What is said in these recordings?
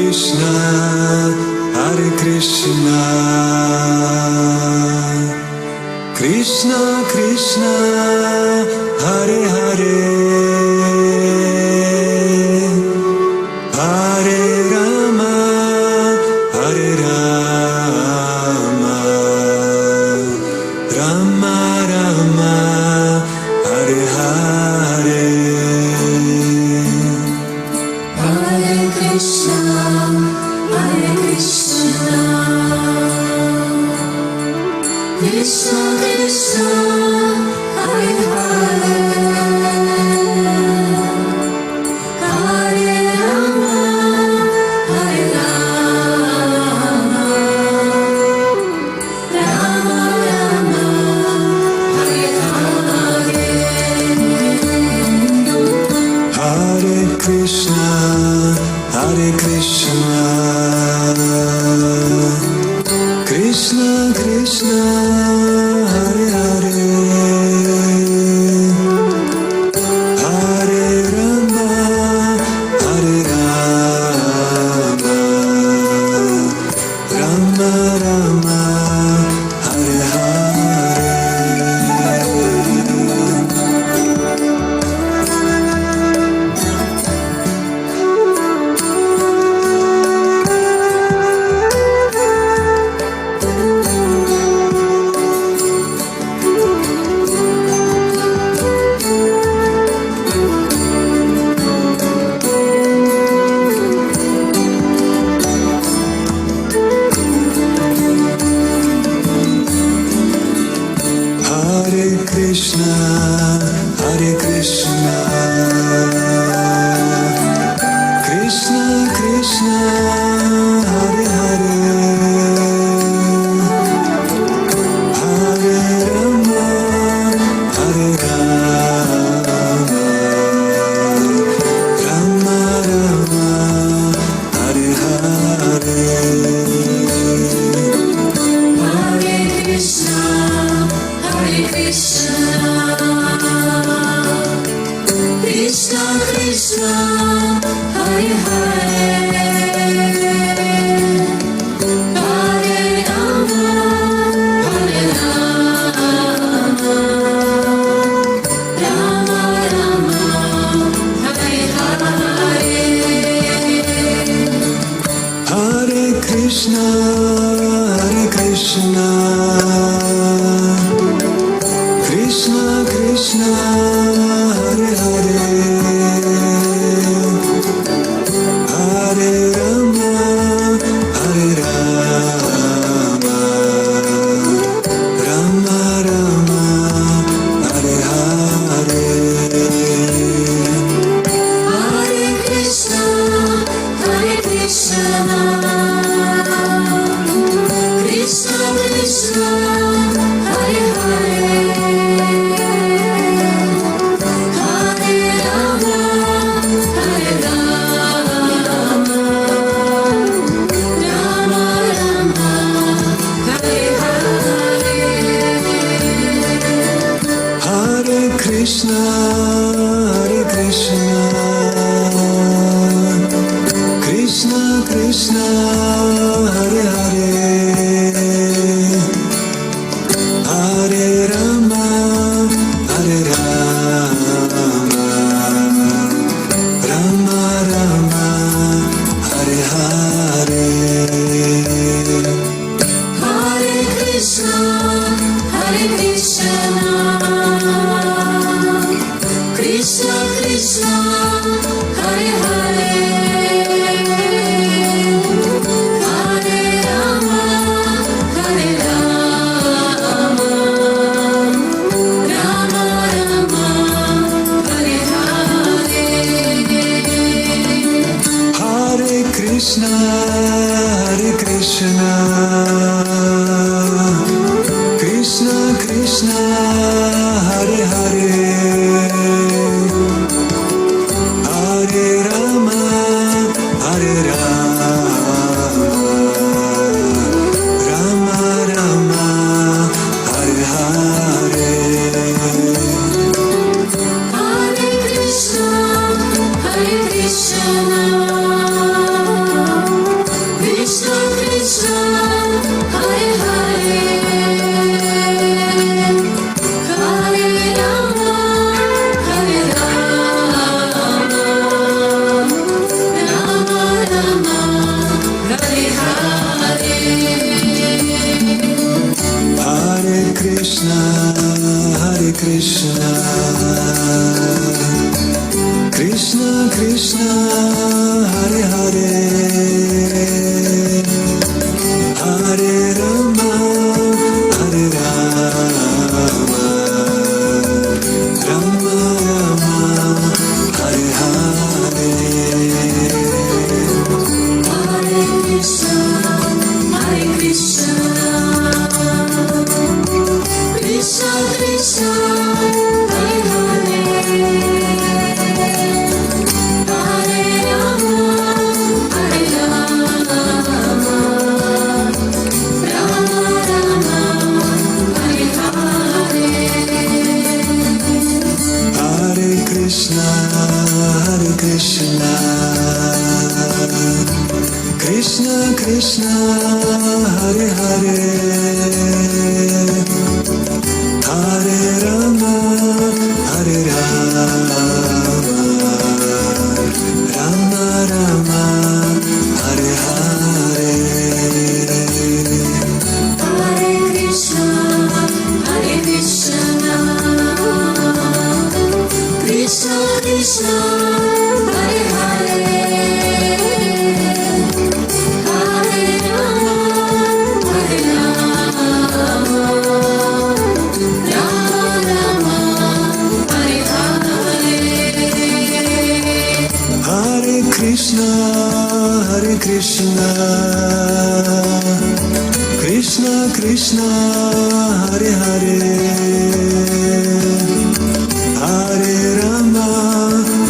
Krishna, Hare Krishna, Krishna Krishna, Hare Hare, Hare Rama, Hare Rama, Rama Rama, Hare Hare. Hare Krishna, Hare Krishna, Krishna Krishna, Hare Hare, Hare Rama, Hare Rama, Rama Rama, Hare Hare. Hare Krishna, Hare Krishna, Krishna Krishna, Hare Hare, Hare Rama, Hare Rama, Rama Rama, Hare Hare. Hare Krishna, Hare Krishna, Krishna Krishna, Hare Hare, Hare Rama, Hare Rama, Rama Rama, Hare Hare. Hare Krishna, Hare Krishna, Krishna Krishna, Hare Hare, Hare Rama, Hare Rama, Rama Rama, Hare Hare. Hare Krishna, Hare Krishna, Krishna Krishna, Hare Hare, Hare Rama, Hare Rama, Rama Rama, Hare Hare. Hare Krishna, Hare Krishna, Krishna Krishna, Hare Hare, Hare Rama, Hare Rama, Rama Rama, Hare Hare. Hare Krishna, Hare Krishna, Krishna Krishna, Hare Hare, Hare Rama, Hare Rama, Rama Rama, Hare Hare. Hare Krishna, Hare Krishna, Krishna Krishna, Hare Hare, Hare Rama, Hare Rama, Rama Rama, Hare Hare. Hare Krishna, Hare Krishna, Krishna Krishna, Hare Hare, Hare Rama, Hare Rama, Rama Rama, Hare Hare. Hare Krishna, Hare Krishna, Krishna Krishna Hare Hare Hare Rama Hare Rama Rama Rama Hare Hare Hare Krishna, Hare Krishna, Krishna Krishna, Hare Hare, Hare Rama,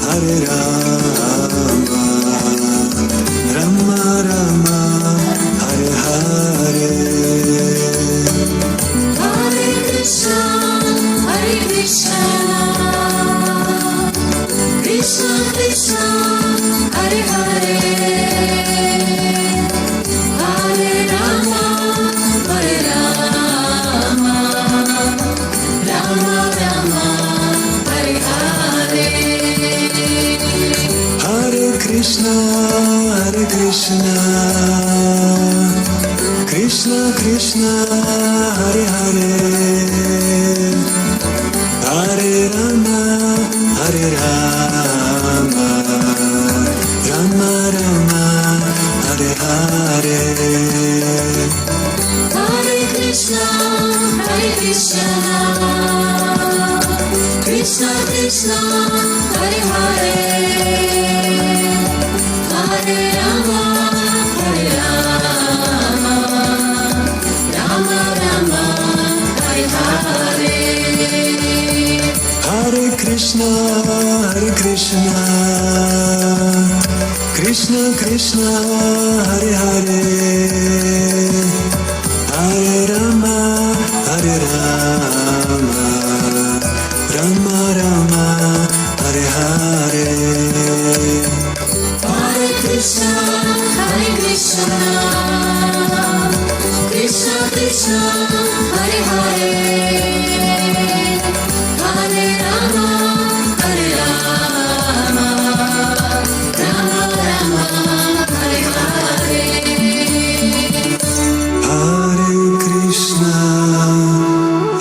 Hare Rama, Rama Rama, Hare Hare. Hare Krishna Krishna Krishna Hare Hare Hare Rama Hare Rama Rama Rama Hare Hare Hare Krishna, Hare Krishna, Krishna Krishna, Hare Hare, Hare Rama, Hare Rama, Rama Rama, Hare Hare. Hare Krishna Krishna Krishna Hare Hare Hare Rama Hare Rama Rama Rama Hare Hare Hare Krishna, Hare Krishna, Krishna Krishna, Hare Hare, Hare Rama, Hare Rama, Rama Rama, Hare Hare. Hare Krishna Krishna Krishna Hare Hare Hare Rama Hare Rama Rama Rama Hare Hare Hare Krishna, Hare Krishna, Krishna Krishna, Hare Hare, Hare Rama, Hare Rama, Rama Rama, Hare Hare.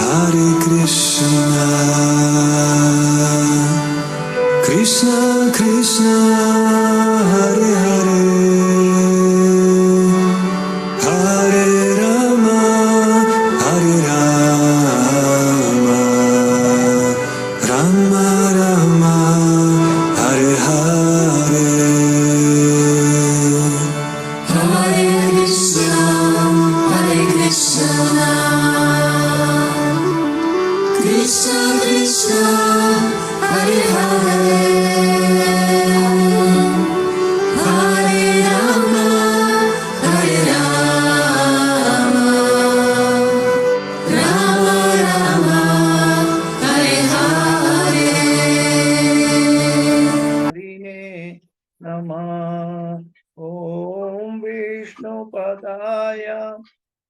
Hare Krishna Krishna Krishna Hare Hare Hare Rama Hare Rama Rama Rama Hare Hare Hare Krishna, Hare Krishna, Krishna Krishna, Hare Hare, Hare Rama, Hare Rama, Rama Rama, Hare Hare. हरिणे नमः। ॐ विष्णुपदाय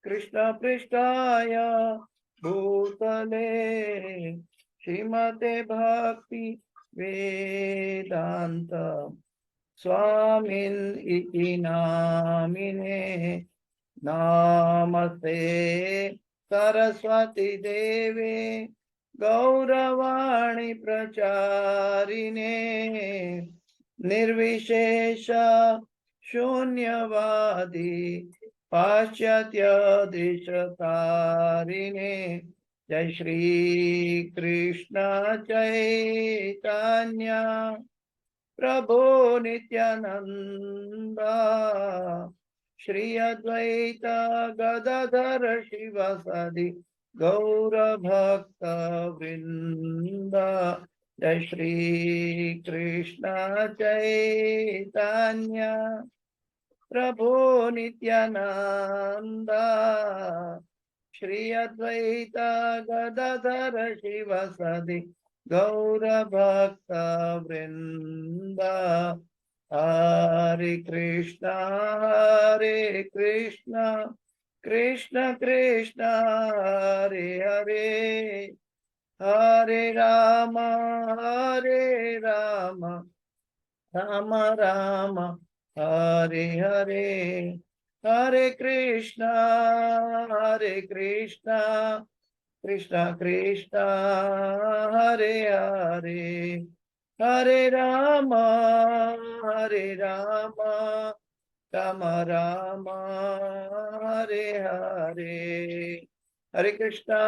कृष्णपृष्ठाय भूतले श्रीमते भक्ति वेदांत स्वामिन् इति नामिने नमस्ते सरस्वती देवे गौरवाणी प्रचारिणे निर्विशेष शून्यवादी पाश्चात्य देशतारिणे जय श्री कृष्ण चैतन्य प्रभु नित्यानंद श्री अद्वैत गदाधर शिवसदि गौर भक्त वृंद जय श्री कृष्ण चैतन्य प्रभु नित्यानंद श्री अद्वैत गदाधर शिवसदि गौर भक्त वृंद Hare Krishna, Hare Krishna, Krishna Krishna, Hare Hare, Hare Rama, Hare Rama, Rama Rama, Hare Hare, Hare Krishna, Hare Krishna, Krishna Krishna, Hare Hare, Hare Rama, Hare Rama, Rama Rama, Hare Hare. Hare Krishna,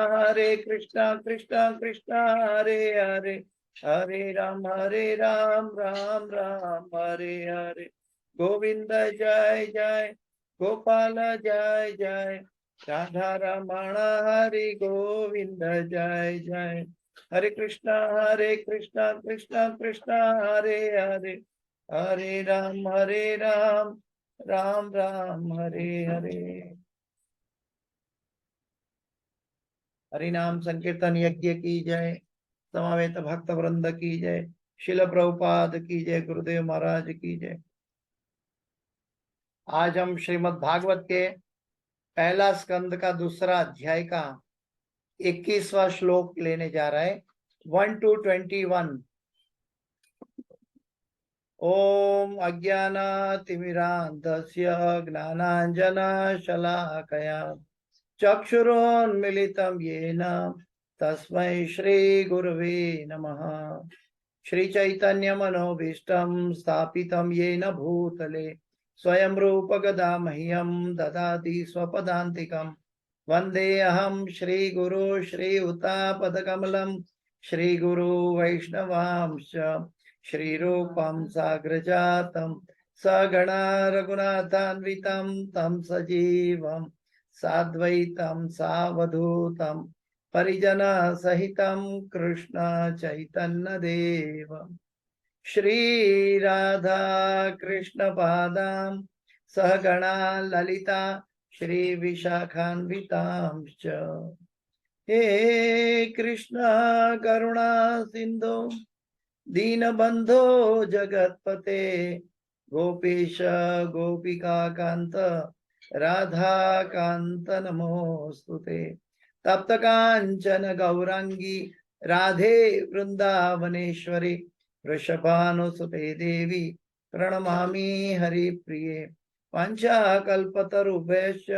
Krishna Krishna, Hare Hare, Hare Ram, Ram Ram, Hare Hare. Govinda Jai Jai, Gopala Jai Jai, Radha Ramana Hari Govinda Jai Jai. Hare Krishna, Krishna Krishna, Hare Hare, Hare Ram, Ram Ram, Hare Hare. हरिनाम संकीर्तन यज्ञ की जय, समावेत भक्त वृंद की जय, शिल प्रभुपाद की जय, गुरुदेव महाराज की जय। आज हम श्रीमद् भागवत के पहला स्कंद का दूसरा अध्याय का 21वां श्लोक लेने जा रहे हैं, 1 to 21। ओम अज्ञानातिमिरान्धस्य ज्ञानाञ्जनशलाकया चक्षुरोन्मिलितं येन तस्मै श्रीगुरवे नमः। श्रीचैतन्यमनोभीष्टं स्थापितं येन भूतले स्वयं रूपगदा मह्यं ददाति स्वपदान्तिकं। वन्देऽहं श्रीगुरो श्रीयुतापदकमलं श्रीगुरो वैष्णवांश्च श्रीरूपं साग्रजातं सगणा रघुनाथान्वितं तं सजीवं साद्वैतं सावधूतं परिजनसहितं कृष्ण चैतन्यदेवं श्रीराधा कृष्णपादां सहगणा ललिता श्रीविशाखान्वितांश्च। हे कृष्ण करुणा सिन्धो दीनबन्धो जगत्पते गोपेश गोपिकान्त राधाकान्त नमोऽस्तुते। तप्त कांचन गौरांगी राधे वृंदावनेश्वरी वृषभानुसुते देवी प्रणमामि हरिप्रिये। वाञ्छाकल्पतरुभ्यश्च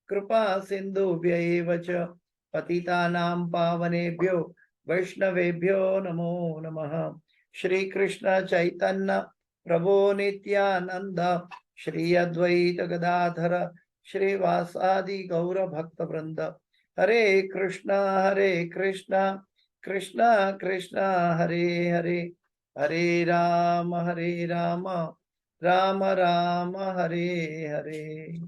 कृपा सिन्धुभ्य एव च पतितानां पावनेभ्यो वैष्णवेभ्यो नमो नमः। श्री कृष्ण चैतन्य प्रभो नित्यानंद श्री अद्वैत गदाधर श्रीवासादि गौर भक्त वृंद। हरे कृष्णा कृष्णा कृष्णा हरे हरे, हरे राम राम राम हरे हरे।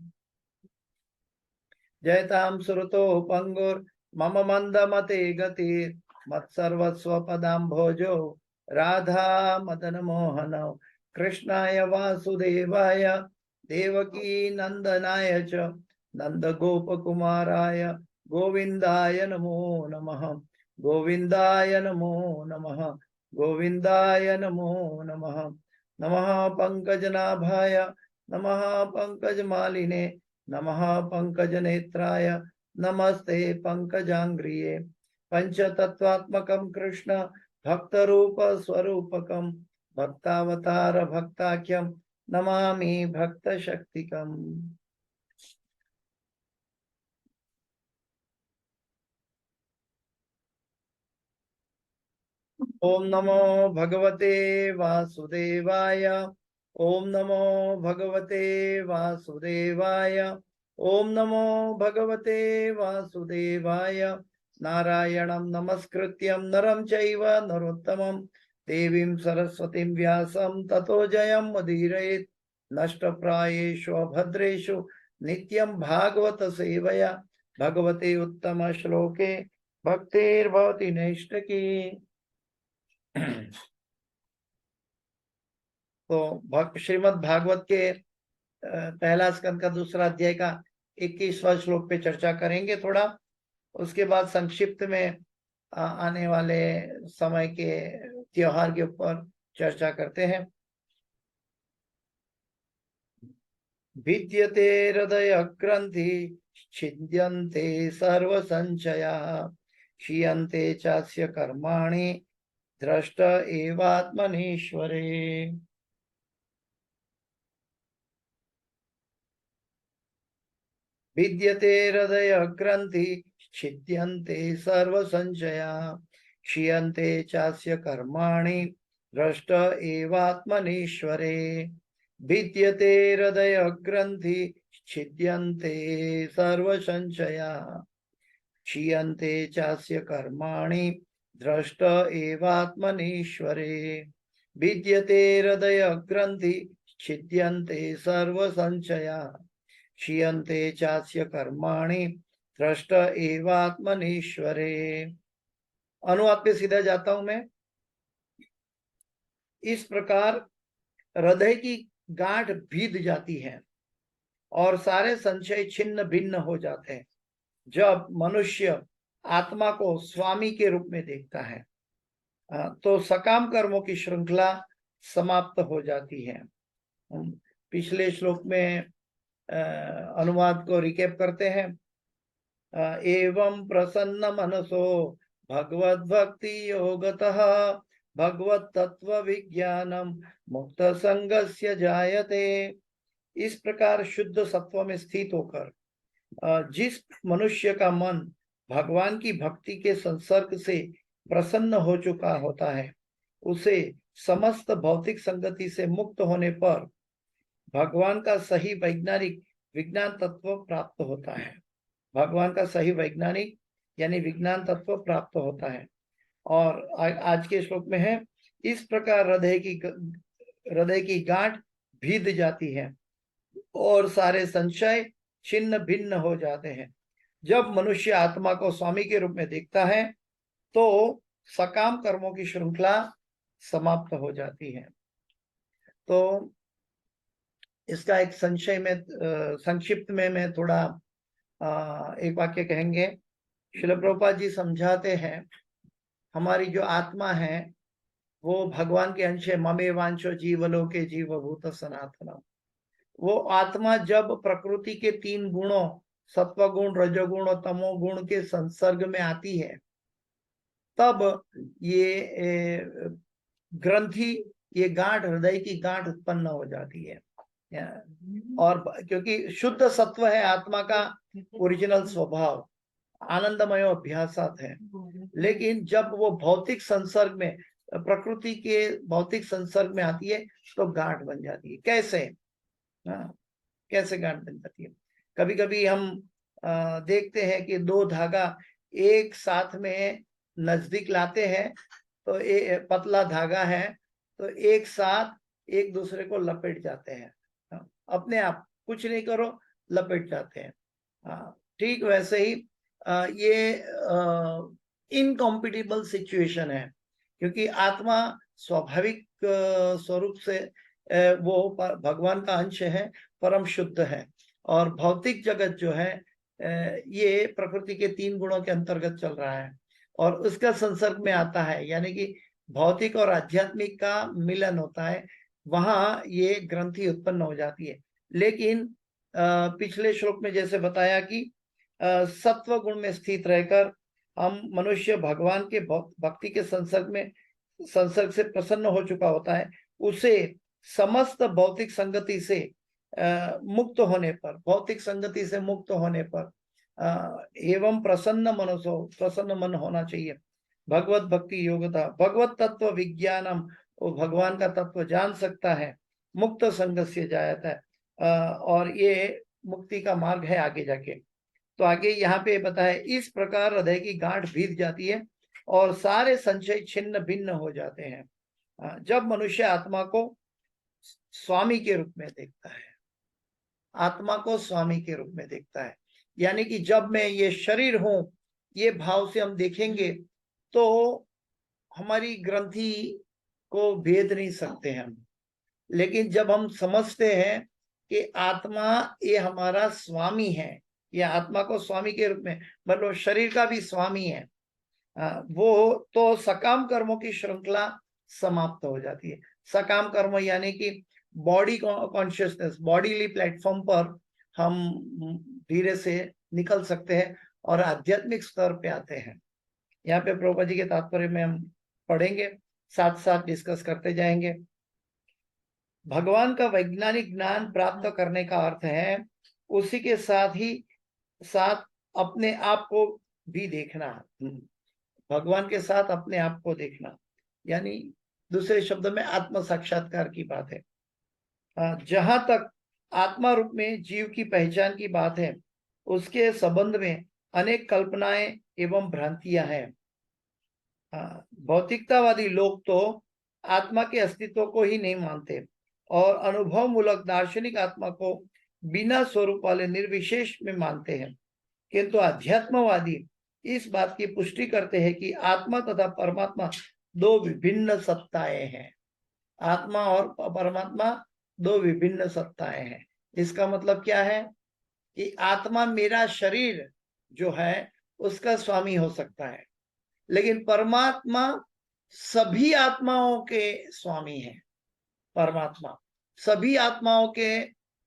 जयतां सुरतो पंगुर मम मंद मते गतिर मत्सर्वस्व पदाम्भोजो राधा मदन मोहन। कृष्णाय वासुदेवाय देवकी नंदनाय च नंद गोप कुमाराय गोविंदाय नमो नमः, गोविंदाय नमो नमः, गोविंदाय नमो नमः। नमः पंकजनाभाय नमः पंकजमालिने नमः पंकजनेत्राय नमस्ते पंकजांग्रिये। पंचतत्वात्मकं कृष्ण भक्तरूप स्वरूपकं भक्तावतार भक्ताख्यं नमामि भक्तशक्तिकम्। ओम नमो भगवते वासुदेवाय, ओम नमो भगवते वासुदेवाय, ओम नमो भगवते वासुदेवाय। नारायणं नमस्कृत्यं नरं चैव नरोत्तमं देवीं सरस्वतीं व्यासं ततो जयं मुदीरयेत्। नष्टप्रायेषु अभद्रेषु नित्यं भागवत सेवया भगवते उत्तम श्लोके भक्तिर्भवति नैष्ठकी। तो श्रीमद् भागवत के पहला स्कंद का दूसरा अध्याय का 21वां श्लोक पे चर्चा करेंगे थोड़ा। उसके बाद संक्षिप्त में आने वाले समय के त्योहार के ऊपर चर्चा करते हैं। भिद्यते हृदय ग्रंथि छिद्यन्ते सर्व संशया क्षीयन्ते चास्य कर्माणि द्रष्ट एवात्मनीश्वरे। भिद्यते हृदय ग्रंथि छिद्यन्ते सर्व संशया क्षीयन्ते चास्य कर्माणि द्रष्ट एवात्मनीश्वरे। भिद्यते हृदय ग्रंथि छिद्यन्ते सर्व संशया क्षीयन्ते चास्य कर्माणि द्रष्ट एवात्मनीश्वरे। भिद्यते हृदय ग्रंथि छिद्यन्ते सर्व संशया क्षीयन्ते चास्य कर्माणि द्रष्ट एवात्मनीश्वरे। अनुवाद पे सीधा जाता हूं मैं। इस प्रकार हृदय की गांठ भीद जाती है और सारे संशय छिन्न भिन्न हो जाते हैं जब मनुष्य आत्मा को स्वामी के रूप में देखता है। तो सकाम कर्मों की श्रृंखला समाप्त हो जाती है। पिछले श्लोक में अनुवाद को रिकेप करते हैं। एवं प्रसन्न मनसो भगवद भक्ति योगतः भगवत तत्व विज्ञानम मुक्त संगस्य जायते। इस प्रकार शुद्ध सत्व में स्थित होकर जिस मनुष्य का मन भगवान की भक्ति के संसर्ग से प्रसन्न हो चुका होता है उसे समस्त भौतिक संगति से मुक्त होने पर भगवान का सही वैज्ञानिक विज्ञान तत्व प्राप्त होता है। भगवान का सही वैज्ञानिक यानी विज्ञान तत्व प्राप्त होता है। और आज के श्लोक में है, इस प्रकार हृदय की गांठ भीद जाती है और सारे संशय छिन्न भिन्न हो जाते हैं। जब मनुष्य आत्मा को स्वामी के रूप में देखता है तो सकाम कर्मों की श्रृंखला समाप्त हो जाती है। तो इसका एक संक्षिप्त में मैं थोड़ा एक वाक्य कहेंगे। श्रील प्रभुपाद जी समझाते हैं, हमारी जो आत्मा है वो भगवान के अंश है। ममे वांछो जीवलोके जीवभूत सनातनम। वो आत्मा जब प्रकृति के 3 गुणों सत्वगुण, रजोगुण और तमोगुण के संसर्ग में आती है तब ये ग्रंथि, ये गांठ, हृदय की गांठ उत्पन्न हो जाती है। और क्योंकि शुद्ध सत्व है आत्मा का ओरिजिनल स्वभाव, आनंदमय अभ्यासात है, लेकिन जब वो भौतिक संसर्ग में, प्रकृति के भौतिक संसर्ग में आती है तो गांठ बन जाती है। कैसे? कैसे गांठ बन जाती है? कभी कभी हम देखते हैं कि 2 धागा एक साथ में नजदीक लाते हैं तो पतला धागा है तो एक साथ एक दूसरे को लपेट जाते हैं। अपने आप कुछ नहीं करो, लपेट जाते हैं। ठीक वैसे ही ये इनकॉम्पिटिबल सिचुएशन है, क्योंकि आत्मा स्वाभाविक स्वरूप से वो भगवान का अंश है, परम शुद्ध है, और भौतिक जगत जो है ये प्रकृति के 3 गुणों के अंतर्गत चल रहा है और उसका संसर्ग में आता है, यानी कि भौतिक और आध्यात्मिक का मिलन होता है, वहां ये ग्रंथि उत्पन्न हो जाती है। लेकिन पिछले श्लोक में जैसे बताया कि सत्व गुण में स्थित रहकर हम मनुष्य भगवान के भक्ति के संसर्ग से प्रसन्न हो चुका होता है, उसे समस्त भौतिक संगति से मुक्त होने पर, भौतिक संगति से मुक्त होने पर एवं प्रसन्न मनसो, प्रसन्न मन होना चाहिए। भगवत भक्ति योग्यता, भगवत तत्व विज्ञानम, वो भगवान का तत्व जान सकता है, मुक्त संग से जाता है, और ये मुक्ति का मार्ग है आगे जाके। तो आगे यहाँ पे बताया, इस प्रकार हृदय की गांठ भीग जाती है और सारे संशय छिन्न भिन्न हो जाते हैं जब मनुष्य आत्मा को स्वामी के रूप में देखता है। आत्मा को स्वामी के रूप में देखता है, यानी कि जब मैं ये शरीर हूं, ये भाव से हम देखेंगे तो हमारी ग्रंथि को भेद नहीं सकते हम। लेकिन जब हम समझते हैं कि आत्मा ये हमारा स्वामी है, या आत्मा को स्वामी के रूप में, मतलब शरीर का भी स्वामी है, वो तो सकाम कर्मों की श्रृंखला समाप्त हो जाती है। सकाम कर्म यानी कि बॉडी कॉन्शियसनेस, बॉडीली प्लेटफॉर्म पर हम धीरे से निकल सकते हैं और आध्यात्मिक स्तर पे आते हैं। यहाँ पे प्रभुपाद जी के तात्पर्य में हम पढ़ेंगे, साथ साथ डिस्कस करते जाएंगे। भगवान का वैज्ञानिक ज्ञान प्राप्त करने का अर्थ है उसी के साथ ही साथ अपने आप को भी देखना, भगवान के साथ अपने आप को देखना, यानी दूसरे शब्द में आत्म साक्षात्कार की बात है। जहां तक आत्मा रूप में जीव की पहचान की बात है, उसके संबंध में अनेक कल्पनाएं एवं भ्रांतियां हैं। भौतिकतावादी लोग तो आत्मा के अस्तित्व को ही नहीं मानते और अनुभव मूलक दार्शनिक आत्मा को बिना स्वरूप वाले निर्विशेष में मानते हैं, किंतु अध्यात्मवादी इस बात की पुष्टि करते हैं कि आत्मा तथा परमात्मा दो विभिन्न सत्ताएं हैं। आत्मा और परमात्मा दो विभिन्न सत्ताएं हैं। इसका मतलब क्या है कि आत्मा मेरा शरीर जो है उसका स्वामी हो सकता है, लेकिन परमात्मा सभी आत्माओं के स्वामी है। परमात्मा सभी आत्माओं के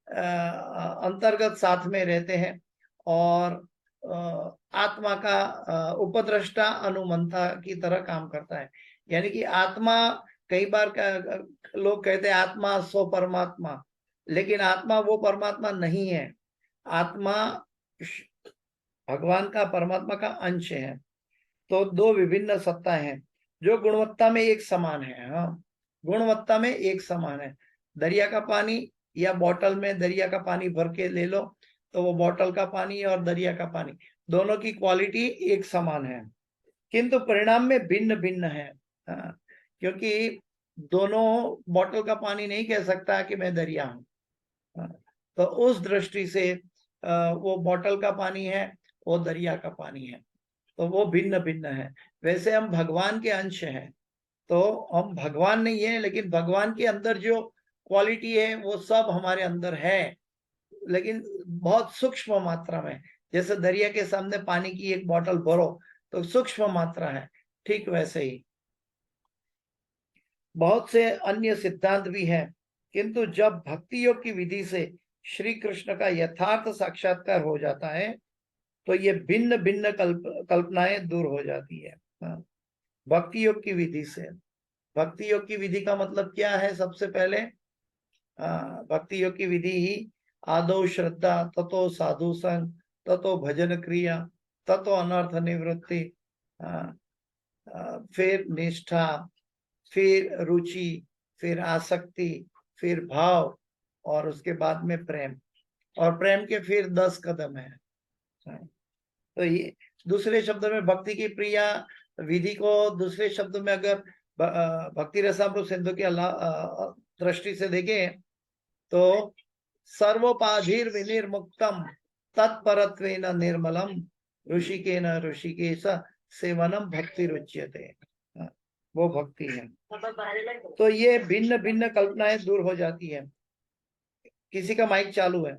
अंतर्गत साथ में रहते हैं और आत्मा का उपद्रष्टा अनुमंता की तरह काम करता है। यानी कि आत्मा, कई बार लोग कहते हैं आत्मा सो परमात्मा, लेकिन आत्मा वो परमात्मा नहीं है। आत्मा भगवान का, परमात्मा का अंश है। तो दो विभिन्न सत्ता हैं जो गुणवत्ता में एक समान है। हाँ, गुणवत्ता में एक समान है। दरिया का पानी या बोतल में दरिया का पानी भर के ले लो तो वो बोतल का पानी और दरिया का पानी दोनों की क्वालिटी एक समान है, किंतु परिणाम में भिन्न भिन्न है। क्योंकि दोनों, बोतल का पानी नहीं कह सकता कि मैं दरिया हूं। तो उस दृष्टि से वो बोतल का पानी है, वो दरिया का पानी है, तो वो भिन्न भिन्न है। वैसे हम भगवान के अंश हैं, तो हम भगवान नहीं है, लेकिन भगवान के अंदर जो क्वालिटी है वो सब हमारे अंदर है, लेकिन बहुत सूक्ष्म मात्रा में। जैसे दरिया के सामने पानी की एक बोतल भरो तो सूक्ष्म मात्रा है, ठीक वैसे ही बहुत से अन्य सिद्धांत भी हैं, किंतु जब भक्ति योग की विधि से श्री कृष्ण का यथार्थ साक्षात्कार हो जाता है तो ये भिन्न भिन्न कल्पनाएं दूर हो जाती है। भक्ति योग की विधि से, भक्ति योग की विधि का मतलब क्या है? सबसे पहले भक्ति योग की विधि ही आदौ श्रद्धा, ततो साधु संग, ततो भजन क्रिया, ततो अनर्थ निवृत्ति, फिर निष्ठा, फिर रुचि, फिर आसक्ति, फिर भाव और उसके बाद में प्रेम, और प्रेम के फिर 10 कदम है। तो ये दूसरे शब्द में भक्ति की प्रिया विधि को दूसरे शब्द में अगर भक्ति रसामृत सिंधु की दृष्टि से देखें तो सर्वोपाधिर विनिर्मुक्तम तत्परत्वेन निर्मलम ऋषिकेन ऋषिकेश सेवनम भक्ति रुच्यते, वो भक्ति है। तो ये भिन्न भिन्न कल्पनाएं दूर हो जाती है। किसी का माइक चालू है।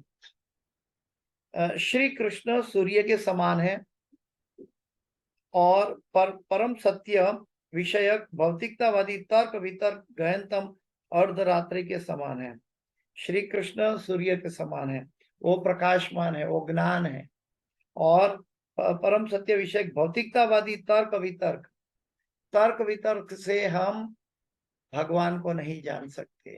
श्री कृष्ण सूर्य के समान है और परम सत्य विषयक भौतिकतावादी तर्क वितर्क गहनतम अर्धरात्रि के समान है। श्री कृष्ण सूर्य के समान है, वो प्रकाशमान है, वो ज्ञान है। और परम सत्य विषयक भौतिकतावादी तर्क वितर्क से हम भगवान को नहीं जान सकते।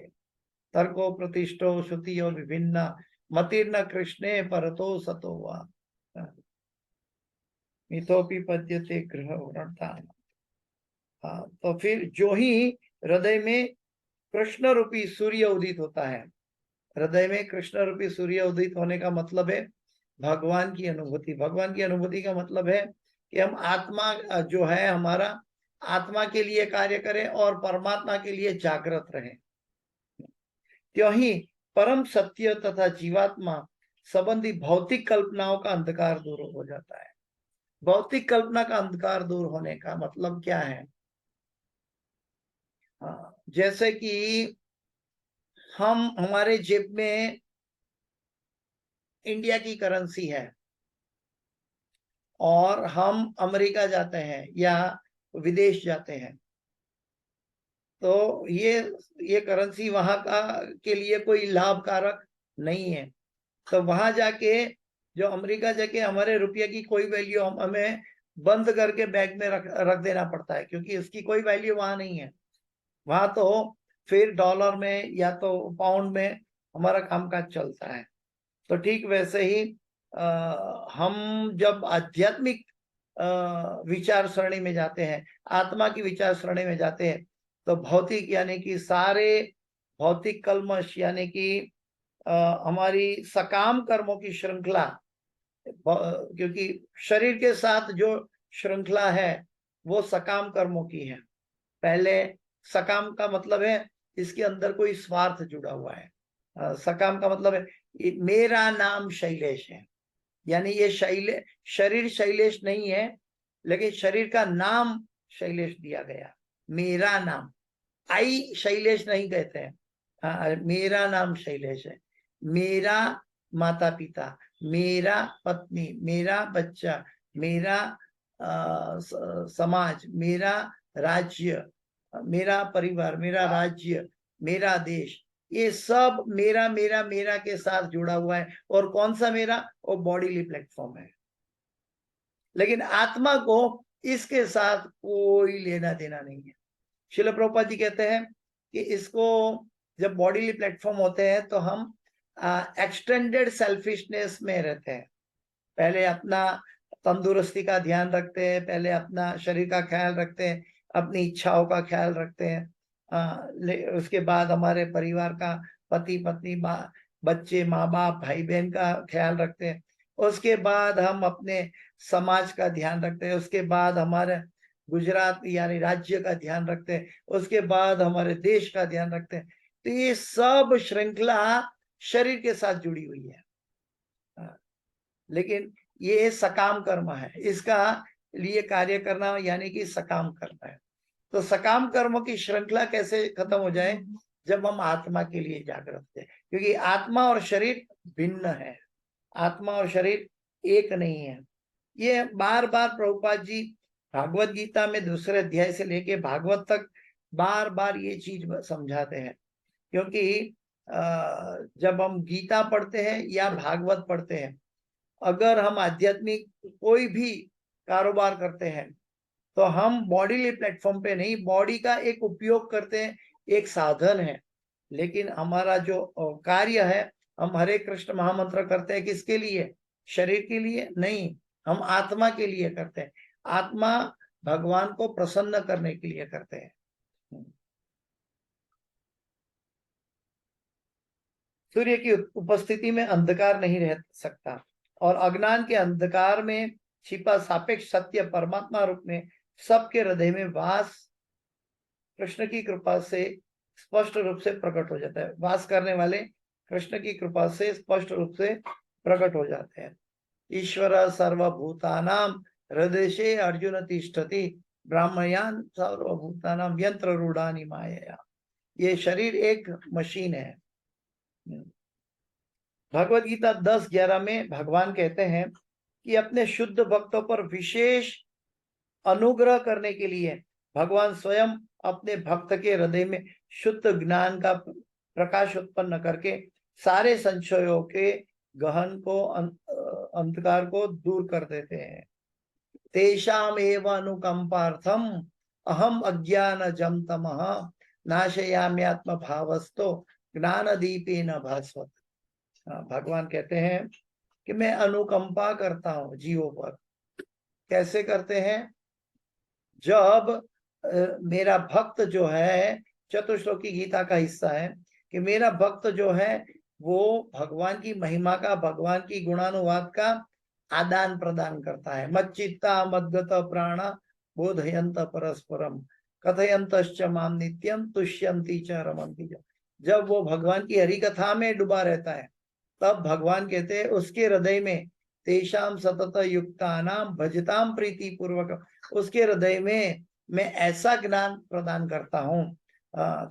तर्को प्रतिष्ठो श्रुतियो विभिन्ना मतिर्न कृष्णे परतो सतो वा मिथोपि पद्यते ग्रह वृणतान। तो फिर जो ही हृदय में कृष्ण रूपी सूर्य उदित होता है, हृदय में कृष्ण रूपी सूर्य उदित होने का मतलब है भगवान की अनुभूति। भगवान की अनुभूति का मतलब है कि हम आत्मा जो है हमारा, आत्मा के लिए कार्य करें और परमात्मा के लिए जागृत रहें। क्यों ही परम सत्य तथा जीवात्मा संबंधी भौतिक कल्पनाओं का अंधकार दूर हो जाता है। भौतिक कल्पना का अंधकार दूर होने का मतलब क्या है? जैसे कि हमारे जेब में इंडिया की करेंसी है और हम अमेरिका जाते हैं या विदेश जाते हैं, तो ये करेंसी वहां का के लिए कोई लाभकारक नहीं है। तो वहां जाके जो अमेरिका जाके हमारे रुपये की कोई वैल्यू हमें बंद करके बैंक में रख देना पड़ता है, क्योंकि उसकी कोई वैल्यू वहां नहीं है। वहां तो फिर डॉलर में या तो पाउंड में हमारा कामकाज चलता है। तो ठीक वैसे ही हम जब आध्यात्मिक विचार सरणी में जाते हैं, आत्मा की विचार सरणी में जाते हैं, तो भौतिक यानी कि सारे भौतिक कलमश यानी कि हमारी सकाम कर्मों की श्रृंखला, क्योंकि शरीर के साथ जो श्रृंखला है वो सकाम कर्मों की है। पहले सकाम का मतलब है इसके अंदर कोई स्वार्थ जुड़ा हुआ है। सकाम का मतलब है मेरा नाम शैलेश है, यानी ये शरीर शैलेश नहीं है, लेकिन शरीर का नाम शैलेश दिया गया। मेरा नाम, आई शैलेश नहीं कहते हैं, मेरा नाम शैलेश है। मेरा माता पिता, मेरा पत्नी, मेरा बच्चा, मेरा समाज, मेरा राज्य, मेरा परिवार, मेरा राज्य, मेरा देश, ये सब मेरा मेरा मेरा के साथ जुड़ा हुआ है। और कौन सा मेरा? वो बॉडीली प्लेटफॉर्म है। लेकिन आत्मा को इसके साथ कोई लेना देना नहीं है। श्रील प्रभुपाद जी कहते हैं कि इसको जब बॉडीली प्लेटफॉर्म होते हैं तो हम एक्सटेंडेड सेल्फिशनेस में रहते हैं। पहले अपना तंदुरुस्ती का ध्यान रखते हैं, पहले अपना शरीर का ख्याल रखते हैं, अपनी इच्छाओं का ख्याल रखते हैं, उसके बाद हमारे परिवार का, पति पत्नी, बच्चे, माँ बाप, भाई बहन का ख्याल रखते हैं। उसके बाद हम अपने समाज का ध्यान रखते हैं, उसके बाद हमारे गुजरात यानी राज्य का ध्यान रखते हैं, उसके बाद हमारे देश का ध्यान रखते हैं। तो ये सब श्रृंखला शरीर के साथ जुड़ी हुई है। लेकिन ये सकाम कर्म है, इसका लिए कार्य करना यानी कि सकाम कर्म है। तो सकाम कर्मों की श्रृंखला कैसे खत्म हो जाए? जब हम आत्मा के लिए जागृत थे, क्योंकि आत्मा और शरीर भिन्न है, आत्मा और शरीर एक नहीं है। ये बार बार प्रभुपाद जी भागवत गीता में 2 अध्याय से लेके भागवत तक बार बार ये चीज समझाते हैं। क्योंकि जब हम गीता पढ़ते हैं या भागवत पढ़ते हैं, अगर हम आध्यात्मिक कोई भी कारोबार करते हैं तो हम बॉडीली प्लेटफॉर्म पे नहीं, बॉडी का एक उपयोग करते हैं, एक साधन है। लेकिन हमारा जो कार्य है, हम हरे कृष्ण महामंत्र करते हैं किसके लिए? शरीर के लिए नहीं, हम आत्मा के लिए करते हैं। आत्मा भगवान को प्रसन्न करने के लिए करते हैं। सूर्य की उपस्थिति में अंधकार नहीं रह सकता, और अज्ञान के अंधकार में छिपा सापेक्ष सत्य परमात्मा रूप में सबके हृदय में वास कृष्ण की कृपा से स्पष्ट रूप से प्रकट हो जाता है। वास करने वाले कृष्ण की कृपा से स्पष्ट रूप से प्रकट हो जाते हैं। ईश्वर सर्वभूतानां हृदय अर्जुन तिष्ठति ब्राह्मयान सर्वभूतानां यंत्र रूढ़ानि मायया। ये शरीर एक मशीन है। भगवत गीता 10:11 में भगवान कहते हैं कि अपने शुद्ध भक्तों पर विशेष अनुग्रह करने के लिए भगवान स्वयं अपने भक्त के हृदय में शुद्ध ज्ञान का प्रकाश उत्पन्न करके सारे संशयों के गहन को अंधकार को दूर कर देते हैं। तेषाम एव अनुकंपार्थम अहम अज्ञान जम तमः नाशयाम्यात्म भावस्तो ज्ञान दीपेन भास्वत। भगवान कहते हैं कि मैं अनुकंपा करता हूं जीवों पर। कैसे करते हैं? जब मेरा भक्त जो है, चतुश्लोकी गीता का हिस्सा है कि मेरा भक्त जो है वो भगवान की महिमा का, भगवान की गुणानुवाद का आदान प्रदान करता है। मच्चित्ता मद्गत प्राण बोधयंत परस्परम कथयंतश्च माम नित्यम तुष्यंती च रमन्ति च। जब वो भगवान की हरि कथा में डूबा रहता है, तब भगवान कहते हैं उसके हृदय में तेषाम सतत युक्तानाम भजताम प्रीति पूर्वक, उसके हृदय में मैं ऐसा ज्ञान प्रदान करता हूँ।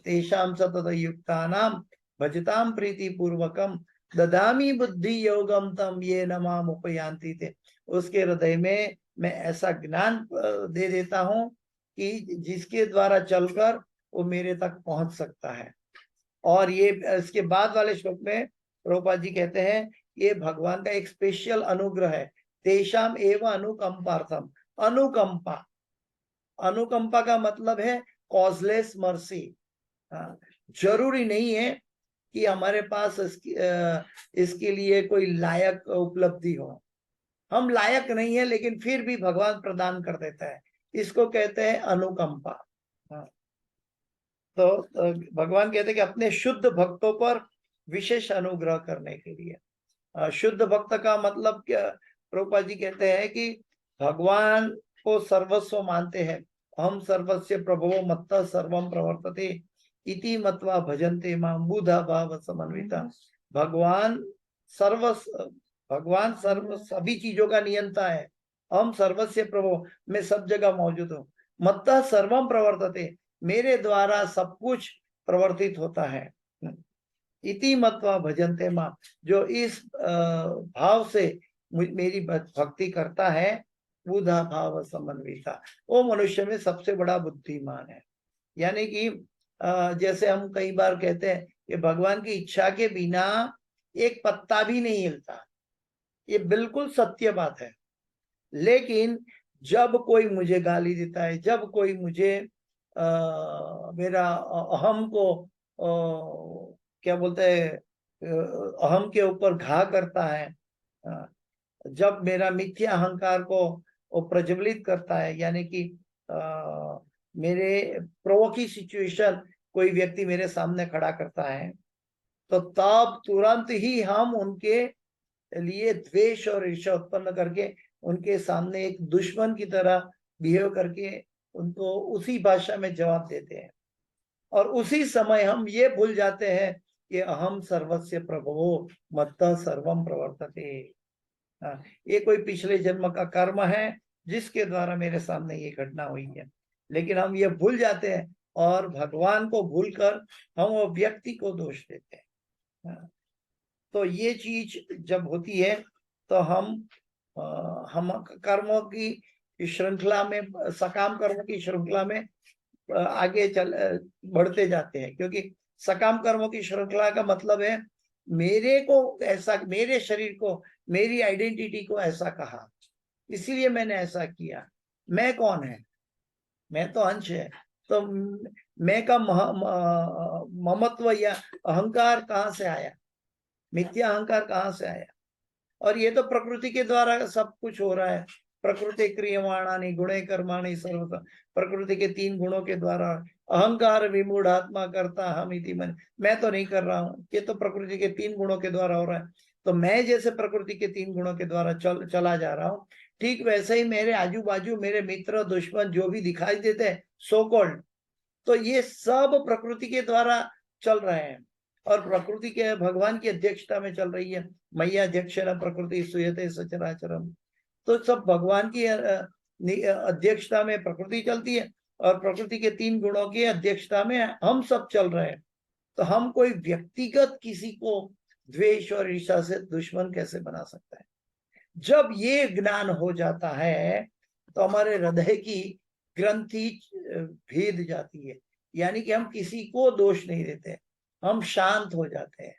तेषाम सतत युक्तानाम भजताम प्रीति पूर्वकम ददामी बुद्धि योगम तम ये नमाम उपयांति थे। उसके हृदय में मैं ऐसा ज्ञान दे देता हूँ कि जिसके द्वारा चलकर वो मेरे तक पहुंच सकता है। और ये इसके बाद वाले श्लोक में प्रभुपाद जी कहते हैं ये भगवान का एक स्पेशल अनुग्रह है। तेषाम एवं अनुकंपार्थम। अनुकंपा, अनुकंपा का मतलब है कॉजलेस मर्सी। जरूरी नहीं है कि हमारे पास इसके लिए कोई लायक उपलब्धि हो। हम लायक नहीं है लेकिन फिर भी भगवान प्रदान कर देता है, इसको कहते हैं अनुकंपा। तो भगवान कहते हैं कि अपने शुद्ध भक्तों पर विशेष अनुग्रह करने के लिए। शुद्ध भक्त का मतलब क्या? प्रभुपाद जी कहते हैं कि भगवान को सर्वस्व मानते हैं। हम सर्वस्य प्रभवो मत्तः सर्वम प्रवर्तते इति मत्वा भजन्ते मां बुधा भाव समन्विता। भगवान सर्व सभी चीजों का नियंता है। हम सर्वस्य प्रभु, मैं सब जगह मौजूद हूँ। मत्तः सर्वम प्रवर्तते, मेरे द्वारा सब कुछ प्रवर्तित होता है। इति मत्वा भजन्ते मां, जो इस भाव से मेरी भक्ति करता है, बुधा भाव समन्विता, वो मनुष्य में सबसे बड़ा बुद्धिमान है। यानी कि जैसे हम कई बार कहते हैं कि भगवान की इच्छा के बिना एक पत्ता भी नहीं हिलता, ये बिल्कुल सत्य बात है। लेकिन जब कोई मुझे गाली देता है, जब कोई मुझे मेरा अहम को क्या बोलते हैं, अहम के ऊपर घा करता है, जब मेरा मिथ्या अहंकार को प्रज्वलित करता है, यानी कि मेरे प्रोवोकी सिचुएशन कोई व्यक्ति मेरे सामने खड़ा करता है, तो तब तुरंत ही हम उनके लिए द्वेष और ईर्ष्या उत्पन्न करके उनके सामने एक दुश्मन की तरह बिहेव करके उनको उसी भाषा में जवाब देते हैं। और उसी समय हम ये भूल जाते हैं कि अहम सर्वस्य प्रभवो मत्तः सर्वम प्रवर्तते। ये कोई पिछले जन्म का कर्म है जिसके द्वारा मेरे सामने ये घटना हुई है। लेकिन हम ये भूल जाते हैं और भगवान को भूलकर हम वो व्यक्ति को दोष देते हैं। तो ये चीज जब होती है तो हम कर्मों की श्रृंखला में, सकाम कर्मों की श्रृंखला में आगे बढ़ते जाते हैं। क्योंकि सकाम कर्मों की श्रृंखला का मतलब है मेरे को ऐसा, मेरे शरीर को, मेरी आइडेंटिटी को ऐसा कहा, इसीलिए मैंने ऐसा किया। मैं कौन है? मैं तो अंश है। तो मैं का ममत्व या अहंकार कहाँ से आया? मिथ्या अहंकार कहाँ से आया? और ये तो प्रकृति के द्वारा सब कुछ हो रहा है। प्रकृति क्रियमाणानि गुणे कर्माणि सर्वथा, प्रकृति के 3 गुणों के द्वारा। अहंकार विमूढ़ आत्मा करता हम इति मन, मैं तो नहीं कर रहा हूँ, ये तो प्रकृति के 3 गुणों के द्वारा हो रहा है। तो मैं जैसे प्रकृति के 3 गुणों के द्वारा चला जा रहा हूँ, ठीक वैसे ही मेरे आजू बाजू मेरे मित्र दुश्मन जो भी दिखाई देते हैं सो कॉल्ड, तो ये सब प्रकृति के द्वारा चल रहे हैं और प्रकृति के भगवान की अध्यक्षता में चल रही है। मैया अध्यक्षण प्रकृति सुयते सचराचरम, तो सब भगवान की अध्यक्षता में प्रकृति चलती है और प्रकृति के 3 गुणों की अध्यक्षता में हम सब चल रहे हैं। तो हम कोई व्यक्तिगत किसी को द्वेष और ईर्ष्या से दुश्मन कैसे बना सकता है? जब ये ज्ञान हो जाता है तो हमारे हृदय की ग्रंथि भेद जाती है, यानी कि हम किसी को दोष नहीं देते, हम शांत हो जाते हैं।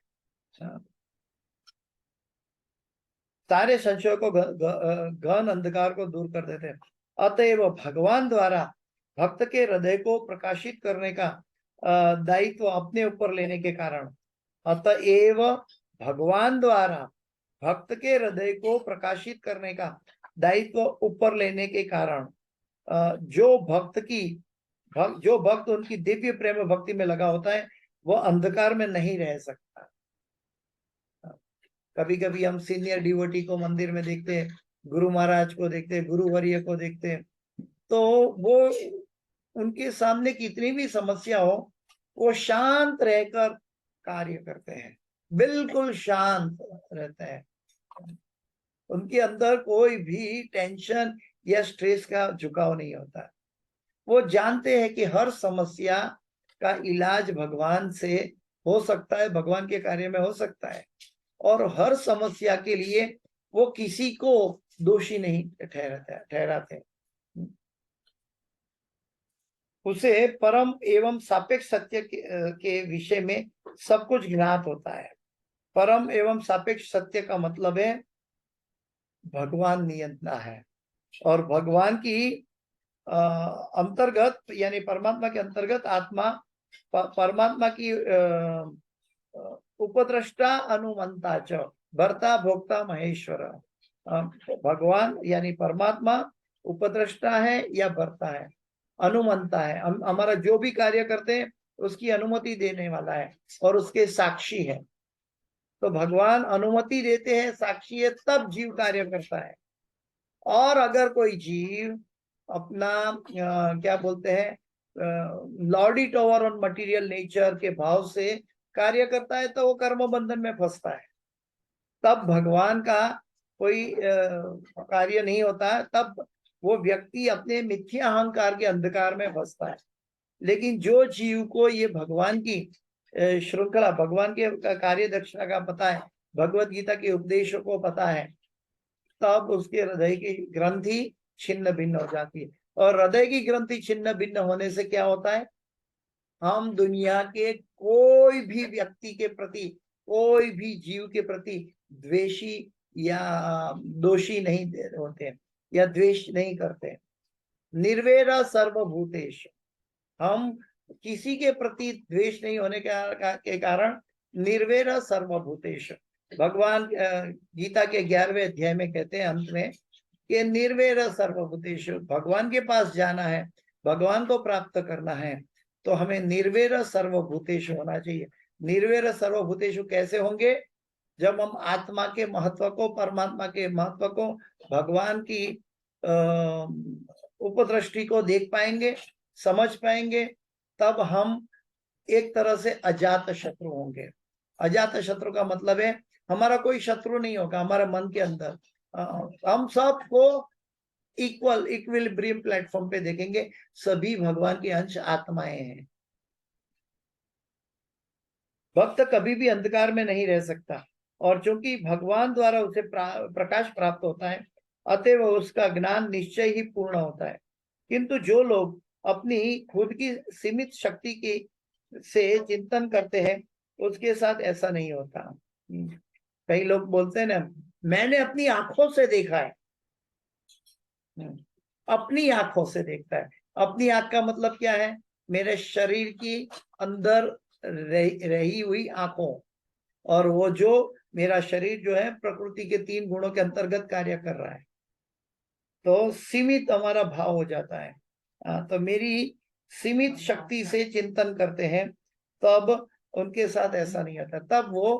सारे संशयों को, गहन अंधकार को दूर कर देते हैं। अतएव भगवान द्वारा भक्त के हृदय को प्रकाशित करने का दायित्व अपने ऊपर लेने के कारण, अतएव भगवान द्वारा भक्त के हृदय को प्रकाशित करने का दायित्व ऊपर लेने के कारण जो भक्त उनकी दिव्य प्रेम भक्ति में लगा होता है वो अंधकार में नहीं रह सकता। कभी कभी हम सीनियर डिवोटी को मंदिर में देखते हैं, गुरु महाराज को देखते हैं, गुरुवर्य को देखते हैं, तो वो उनके सामने कितनी भी समस्या हो वो शांत रहकर कार्य करते हैं, बिल्कुल शांत रहते हैं। उनके अंदर कोई भी टेंशन या स्ट्रेस का झुकाव नहीं होता। वो जानते हैं कि हर समस्या का इलाज भगवान से हो सकता है, भगवान के कार्य में हो सकता है, और हर समस्या के लिए वो किसी को दोषी नहीं ठहराते। उसे परम एवं सापेक्ष सत्य के विषय में सब कुछ ज्ञात होता है। परम एवं सापेक्ष सत्य का मतलब है भगवान नियंता है, और भगवान की अंतर्गत यानी परमात्मा के अंतर्गत आत्मा परमात्मा की उपद्रष्टा अनुमंता च भर्ता भोक्ता महेश्वर। भगवान यानी परमात्मा उपद्रष्टा है या भर्ता है, अनुमंता है, हमारा जो भी कार्य करते हैं उसकी अनुमति देने वाला है और उसके साक्षी है। तो भगवान अनुमति देते हैं, साक्षी है, तब जीव कार्य करता है। और अगर कोई जीव अपना क्या बोलते हैं Lord it over on material nature के भाव से कार्य करता है तो वो कर्म बंधन में फंसता है। तब भगवान का कोई कार्य नहीं होता है, तब वो व्यक्ति अपने मिथ्या अहंकार के अंधकार में फंसता है। लेकिन जो जीव को ये भगवान की श्रृंखला, भगवान के कार्य दक्षता का पता है, भगवत गीता के उपदेशों को पता है, तब उसके हृदय की ग्रंथि छिन्न भिन्न हो जाती है। और हृदय की ग्रंथि छिन्न भिन्न होने से क्या होता है, हम दुनिया के कोई भी व्यक्ति के प्रति, कोई भी जीव के प्रति द्वेषी या दोषी नहीं होते या द्वेष नहीं करते। निर्वेरा सर्वभूतेश, हम किसी के प्रति द्वेष नहीं होने के कारण निर्वेरा सर्वभूतेश। भगवान गीता के 11वें अध्याय में कहते हैं अंत में कि निर्वेरा सर्वभूतेश, भगवान के पास जाना है, भगवान को प्राप्त करना है तो हमें निर्वेर सर्वभूतेषु होना चाहिए। निर्वेर सर्वभूतेषु कैसे होंगे, जब हम आत्मा के महत्व को, परमात्मा के महत्व को, भगवान की उपदृष्टि को देख पाएंगे, समझ पाएंगे, तब हम एक तरह से अजात शत्रु होंगे। अजात शत्रु का मतलब है हमारा कोई शत्रु नहीं होगा हमारे मन के अंदर, हम सबको इक्वल इक्विलिब्रियम प्लेटफॉर्म पे देखेंगे, सभी भगवान के अंश आत्माएं हैं। भक्त कभी भी अंधकार में नहीं रह सकता, और चूंकि भगवान द्वारा उसे प्रकाश प्राप्त होता है, अतएव उसका ज्ञान निश्चय ही पूर्ण होता है। किंतु जो लोग अपनी खुद की सीमित शक्ति की से चिंतन करते हैं, उसके साथ ऐसा नहीं होता। कई लोग बोलते हैं ना, मैंने अपनी आंखों से देखा है। अपनी आंखों से देखता है, अपनी आंख का मतलब क्या है, मेरे शरीर की अंदर रही हुई आंखों, और वो जो मेरा शरीर जो है प्रकृति के 3 गुणों के अंतर्गत कार्य कर रहा है, तो सीमित हमारा भाव हो जाता है। तो मेरी सीमित शक्ति से चिंतन करते हैं, तब उनके साथ ऐसा नहीं होता, तब वो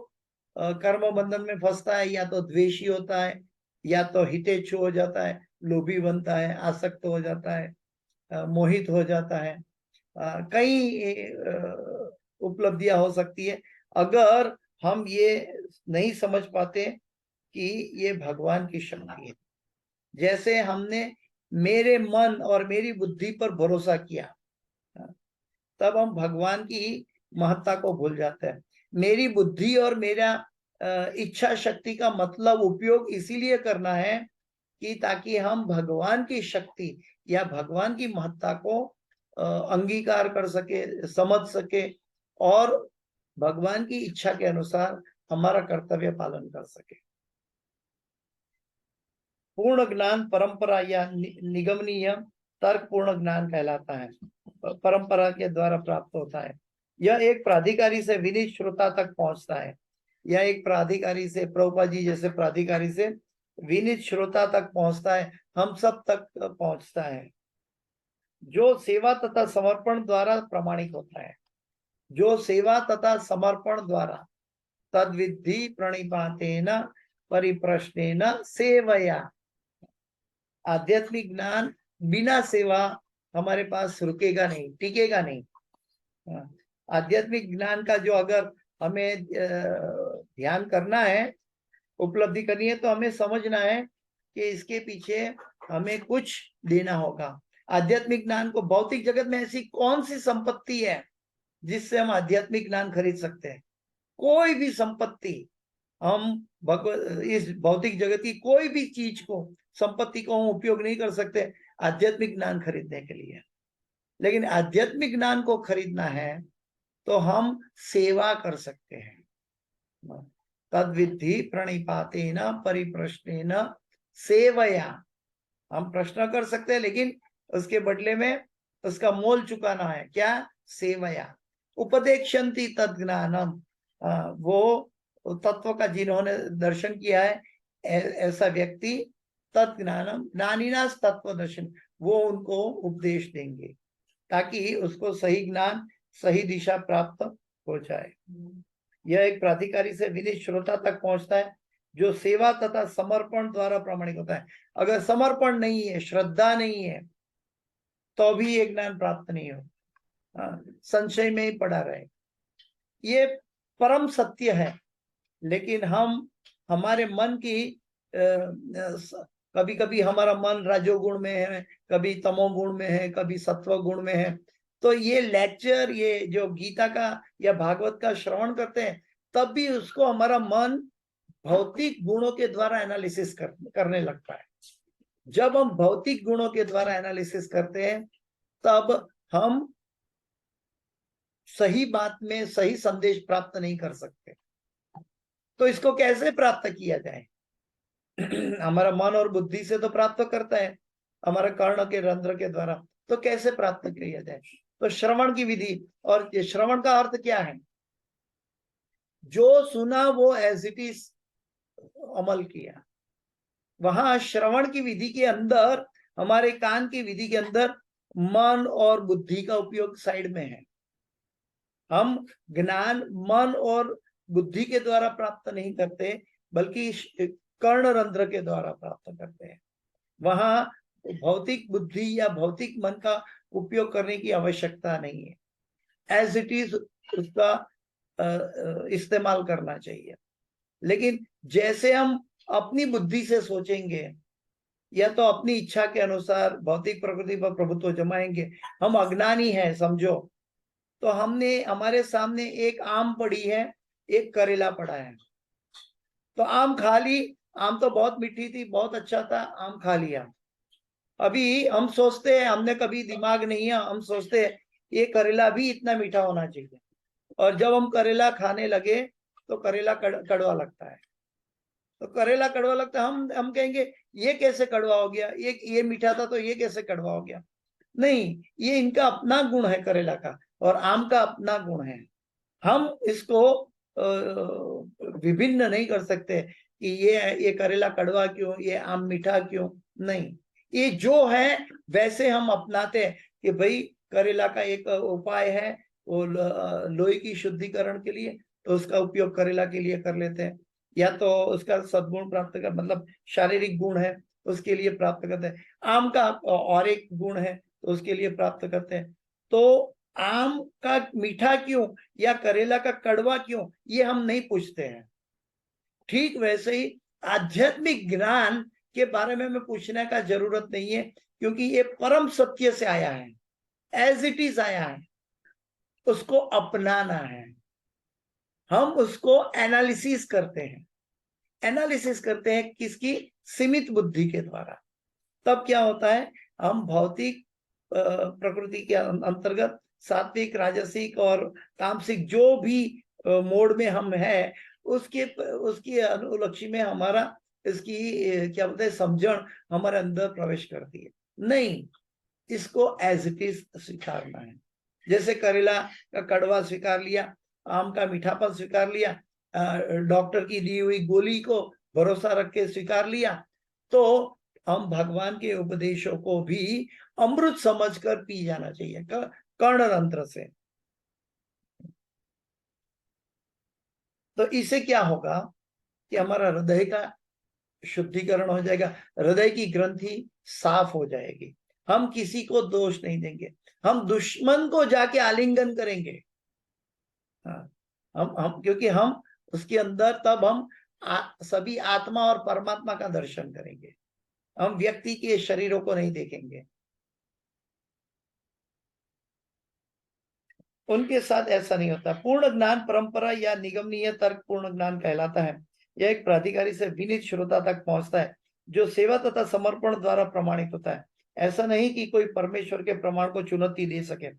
कर्म बंधन में फंसता है, या तो द्वेषी होता है, या तो हितेच्छु हो जाता है, लोभी बनता है, आसक्त हो जाता है, मोहित हो जाता है। कई उपलब्धियां हो सकती है अगर हम ये नहीं समझ पाते कि ये भगवान की शक्ति है। जैसे हमने मेरे मन और मेरी बुद्धि पर भरोसा किया, तब हम भगवान की महत्ता को भूल जाते हैं। मेरी बुद्धि और मेरा इच्छा शक्ति का मतलब उपयोग इसीलिए करना है कि ताकि हम भगवान की शक्ति या भगवान की महत्ता को अंगीकार कर सके, समझ सके, और भगवान की इच्छा के अनुसार हमारा कर्तव्य पालन कर सके। पूर्ण ज्ञान परंपरा या निगमनीय तर्क पूर्ण ज्ञान कहलाता है, परंपरा के द्वारा प्राप्त होता है। यह एक प्राधिकारी से विनीत श्रोता तक पहुंचता है, यह एक प्राधिकारी से, प्रभुपाद जी जैसे प्राधिकारी से विनीत श्रोता तक पहुंचता है, हम सब तक पहुंचता है, जो सेवा तथा समर्पण द्वारा प्रमाणित होता है। जो सेवा तथा समर्पण द्वारा तद्विधि प्रणिपातेन परिप्रश्नेन सेवया, आध्यात्मिक ज्ञान बिना सेवा हमारे पास रुकेगा नहीं, टिकेगा नहीं। आध्यात्मिक ज्ञान का जो अगर हमें ध्यान करना है, उपलब्धि करनी है, तो हमें समझना है कि इसके पीछे हमें कुछ देना होगा। आध्यात्मिक ज्ञान को, भौतिक जगत में ऐसी कौन सी संपत्ति है जिससे हम आध्यात्मिक ज्ञान खरीद सकते हैं? कोई भी संपत्ति, हम इस भौतिक जगत की कोई भी चीज को, संपत्ति को हम उपयोग नहीं कर सकते आध्यात्मिक ज्ञान खरीदने के लिए। लेकिन आध्यात्मिक ज्ञान को खरीदना है तो हम सेवा कर सकते हैं। तद विद्धि प्रणिपातेन परिप्रश्नेन सेवया, हम प्रश्न कर सकते हैं लेकिन उसके बदले में उसका मोल चुकाना है। क्या? सेवया। उपदेक्षन्ति तद ज्ञानम, वो तत्व का जिन्होंने दर्शन किया है ऐसा व्यक्ति, तद ज्ञानम ज्ञानिनास तत्व दर्शन, वो उनको उपदेश देंगे ताकि उसको सही ज्ञान सही दिशा प्राप्त हो जाए। यह एक प्राधिकारी से विदित श्रोता तक पहुंचता है जो सेवा तथा समर्पण द्वारा प्रामाणिक होता है। अगर समर्पण नहीं है, श्रद्धा नहीं है, तो भी ये ज्ञान प्राप्त नहीं हो, संशय में ही पड़ा रहे। ये परम सत्य है, लेकिन हम हमारे मन की कभी कभी हमारा मन राजोगुण में है, कभी तमोगुण में है, कभी सत्व गुण में है। तो ये लेक्चर, ये जो गीता का या भागवत का श्रवण करते हैं, तब भी उसको हमारा मन भौतिक गुणों के द्वारा एनालिसिस करने लगता है। जब हम भौतिक गुणों के द्वारा एनालिसिस करते हैं तब हम सही बात में सही संदेश प्राप्त नहीं कर सकते। तो इसको कैसे प्राप्त किया जाए? हमारा मन और बुद्धि से तो प्राप्त करता है, हमारा कर्ण के रंध्र के द्वारा, तो कैसे प्राप्त किया जाए? तो श्रवण की विधि, और ये श्रवण का अर्थ क्या है? जो सुना वो एज इट इज अमल किया। वहां श्रवण की विधि के अंदर, हमारे कान की विधि के अंदर मन और बुद्धि का उपयोग साइड में है। हम ज्ञान मन और बुद्धि के द्वारा प्राप्त नहीं करते, बल्कि कर्ण रंध्र के द्वारा प्राप्त करते हैं। वहां भौतिक बुद्धि या भौतिक मन का उपयोग करने की आवश्यकता नहीं है, एज इट इज उसका इस्तेमाल करना चाहिए। लेकिन जैसे हम अपनी बुद्धि से सोचेंगे या तो अपनी इच्छा के अनुसार भौतिक प्रकृति पर प्रभुत्व जमाएंगे, हम अज्ञानी हैं समझो, तो हमने हमारे सामने एक आम पड़ी है, एक करेला पड़ा है, तो आम खा ली। आम तो बहुत मीठी थी, बहुत अच्छा था, आम खा लिया। अभी हम सोचते हैं, हमने कभी दिमाग नहीं है, हम सोचते हैं ये करेला भी इतना मीठा होना चाहिए, और जब हम करेला खाने लगे तो करेला कड़वा लगता है। तो करेला कड़वा लगता है, हम कहेंगे ये कैसे कड़वा हो गया, ये मीठा था तो ये कैसे कड़वा हो गया? नहीं, ये इनका अपना गुण है करेला का, और आम का अपना गुण है। हम इसको विभिन्न नहीं कर सकते कि ये करेला कड़वा क्यों, ये आम मीठा क्यों। नहीं, ये जो है वैसे हम अपनाते हैं कि भाई करेला का एक उपाय है वो लोहे की शुद्धिकरण के लिए, तो उसका उपयोग करेला के लिए कर लेते हैं, या तो उसका सद्गुण प्राप्त कर, मतलब शारीरिक गुण है उसके लिए प्राप्त करते हैं। आम का और एक गुण है तो उसके लिए प्राप्त करते हैं। तो आम का मीठा क्यों या करेला का कड़वा क्यों, ये हम नहीं पूछते हैं। ठीक वैसे ही आध्यात्मिक ज्ञान के बारे में हमें पूछने का जरूरत नहीं है, क्योंकि ये परम सत्य से आया है, एज इट इज आया है, उसको अपनाना है। हम उसको एनालिसिस करते हैं, किसकी? सीमित बुद्धि के द्वारा। तब क्या होता है, हम भौतिक प्रकृति के अंतर्गत सात्विक, राजसिक और तामसिक जो भी मोड में हम हैं, उसकी अनुलक्षी में हमारा इसकी क्या बोलते हैं समझण हमारे अंदर प्रवेश करती है। नहीं, इसको एज इट इज स्वीकारना है। जैसे करेला का कड़वा स्वीकार लिया, आम का मीठापन स्वीकार लिया, डॉक्टर की दी हुई गोली को भरोसा रख के स्वीकार लिया, तो हम भगवान के उपदेशों को भी अमृत समझकर पी जाना चाहिए कर्ण रंध्र से। तो इससे क्या होगा कि हमारा हृदय का शुद्धिकरण हो जाएगा, हृदय की ग्रंथि साफ हो जाएगी। हम किसी को दोष नहीं देंगे, हम दुश्मन को जाके आलिंगन करेंगे। हाँ, हम क्योंकि हम उसके अंदर, तब हम सभी आत्मा और परमात्मा का दर्शन करेंगे, हम व्यक्ति के शरीरों को नहीं देखेंगे। उनके साथ ऐसा नहीं होता। पूर्ण ज्ञान परंपरा या निगमनीय तर्क पूर्ण ज्ञान कहलाता है। यह एक प्राधिकारी से विनीत श्रोता तक पहुंचता है जो सेवा तथा समर्पण द्वारा प्रमाणित होता है। ऐसा नहीं कि कोई परमेश्वर के प्रमाण को चुनौती दे सके,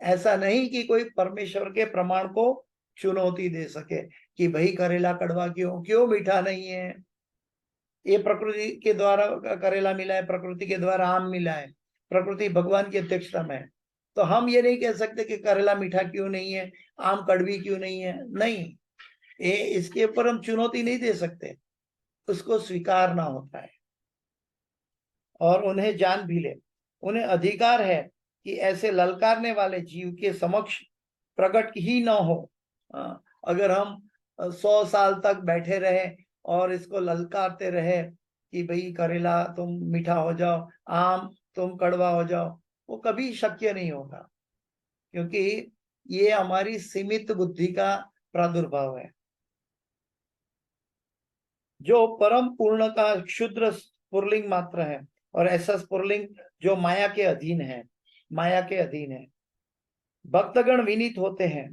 ऐसा नहीं कि कोई परमेश्वर के प्रमाण को चुनौती दे सके कि भाई करेला कड़वा क्यों मीठा नहीं है, ये प्रकृति के द्वारा करेला मिला है, प्रकृति के द्वारा आम मिला है, प्रकृति भगवान की अध्यक्षता में है, तो हम ये नहीं कह सकते कि करेला मीठा क्यों नहीं है, आम कड़वी क्यों नहीं है। नहीं, ये इसके ऊपर हम चुनौती नहीं दे सकते, उसको स्वीकारना होता है और उन्हें जान भी ले। उन्हें अधिकार है कि ऐसे ललकारने वाले जीव के समक्ष प्रकट ही न हो। अगर हम 100 साल तक बैठे रहे और इसको ललकारते रहे कि भाई करेला तुम मीठा हो जाओ, आम तुम कड़वा हो जाओ, वो कभी शक्य नहीं होगा, क्योंकि ये हमारी सीमित बुद्धि का प्रादुर्भाव है। जो परम पूर्ण का क्षुद्र स्फुरलिंग मात्र है, और ऐसा स्फुरलिंग जो माया के अधीन है, माया के अधीन है। भक्तगण विनीत होते हैं,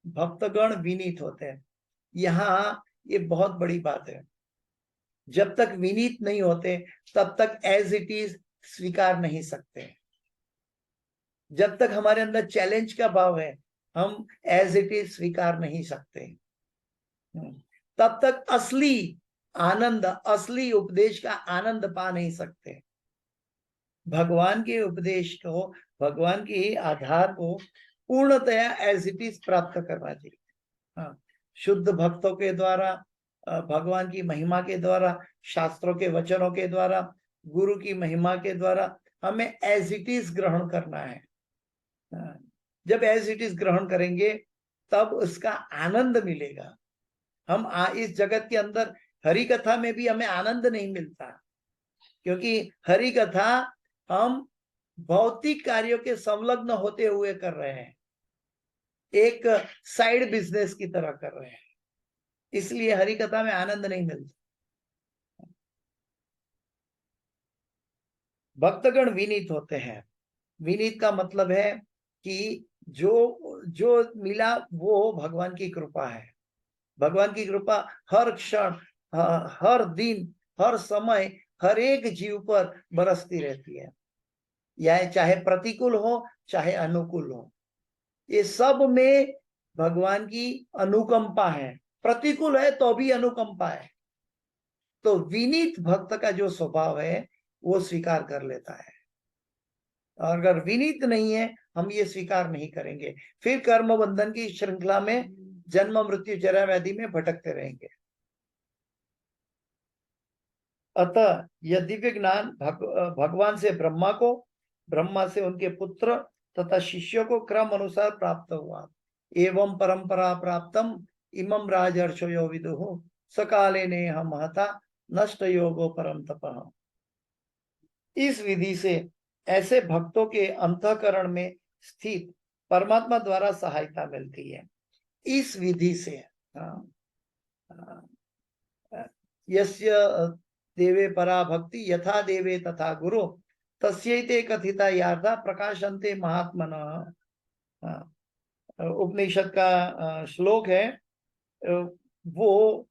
भक्तगण विनीत होते हैं। यहाँ ये बहुत बड़ी बात है, जब तक विनीत नहीं होते तब तक एज इट इज स्वीकार नहीं सकते। जब तक हमारे अंदर चैलेंज का भाव है, हम एज इट इज स्वीकार नहीं सकते। तब तक असली आनंद, असली उपदेश का आनंद पा नहीं सकते। भगवान के उपदेश को, भगवान के आधार को पूर्णतया एज इट इज प्राप्त करना चाहिए। हाँ, शुद्ध भक्तों के द्वारा, भगवान की महिमा के द्वारा, शास्त्रों के वचनों के द्वारा, गुरु की महिमा के द्वारा हमें एज इट इज ग्रहण करना है। जब एज इट इज ग्रहण करेंगे तब उसका आनंद मिलेगा। हम इस जगत के अंदर हरि कथा में भी हमें आनंद नहीं मिलता, क्योंकि हरि कथा हम भौतिक कार्यों के संलग्न होते हुए कर रहे हैं, एक साइड बिजनेस की तरह कर रहे हैं, इसलिए हरि कथा में आनंद नहीं मिलता। भक्तगण विनीत होते हैं। विनीत का मतलब है कि जो मिला वो भगवान की कृपा है। भगवान की कृपा हर क्षण, हर दिन, हर समय, हर एक जीव पर बरसती रहती है, यह चाहे प्रतिकूल हो चाहे अनुकूल हो, ये सब में भगवान की अनुकंपा है। प्रतिकूल है तो भी अनुकंपा है। तो विनीत भक्त का जो स्वभाव है वो स्वीकार कर लेता है, और अगर विनीत नहीं है हम ये स्वीकार नहीं करेंगे, फिर कर्म बंधन की श्रृंखला में जन्म मृत्यु जरा व्याधि में भटकते रहेंगे। अतः यह दिव्य ज्ञान भगवान से ब्रह्मा को, ब्रह्मा से उनके पुत्र तथा शिष्यों को क्रम अनुसार प्राप्त हुआ। एवं परंपरा प्राप्तम इमं राजर्षयो विदुः सकाले ने हम महता नष्ट योगो परम तपः। इस विधि से ऐसे भक्तों के अंतःकरण में स्थित परमात्मा द्वारा सहायता मिलती है। इस विधि से यस्य देवे परा भक्ति यथा देवे तथा गुरु तस्यैते कथिता यार्था प्रकाशन्ते महात्मनः। उपनिषद का श्लोक है, वो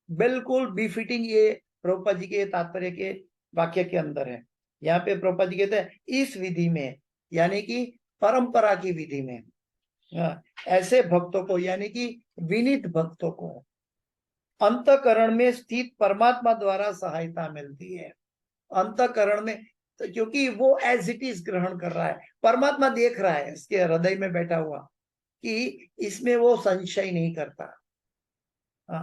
बिल्कुल बिफिटिंग ये प्रभुपाद जी के तात्पर्य के वाक्य के अंदर है। यहाँ पे प्रभुपाद जी कहते हैं इस विधि में, यानी कि परंपरा की विधि में, ऐसे भक्तों को, यानी कि विनीत भक्तों को अंतःकरण में स्थित परमात्मा द्वारा सहायता मिलती है। अंतःकरण में, तो क्योंकि वो एज इट इज ग्रहण कर रहा है, परमात्मा देख रहा है इसके हृदय में बैठा हुआ कि इसमें वो संशय नहीं करता।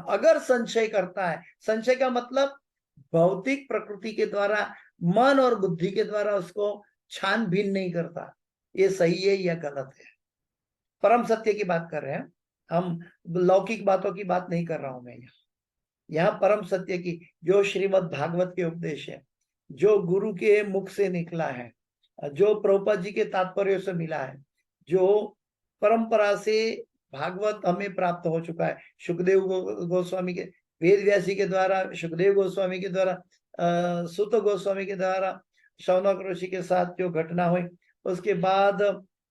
अगर संशय करता है, संशय का मतलब भौतिक प्रकृति के द्वारा, मन और बुद्धि के द्वारा उसको छानबीन नहीं करता, ये सही है या गलत है। परम सत्य की बात कर रहे हैं हम, लौकिक बातों की बात नहीं कर रहा हूं मैं। यहाँ परम सत्य की, जो श्रीमद् भागवत के उपदेश है, जो गुरु के मुख से निकला है, जो प्रभुपाद जी के तात्पर्य से मिला है, जो परंपरा से भागवत हमें प्राप्त हो चुका है, सुखदेव गोस्वामी के, वेद व्यासी के द्वारा, सुखदेव गोस्वामी के द्वारा, सुत गोस्वामी के द्वारा, शौनक ऋषि के साथ जो घटना हुई, उसके बाद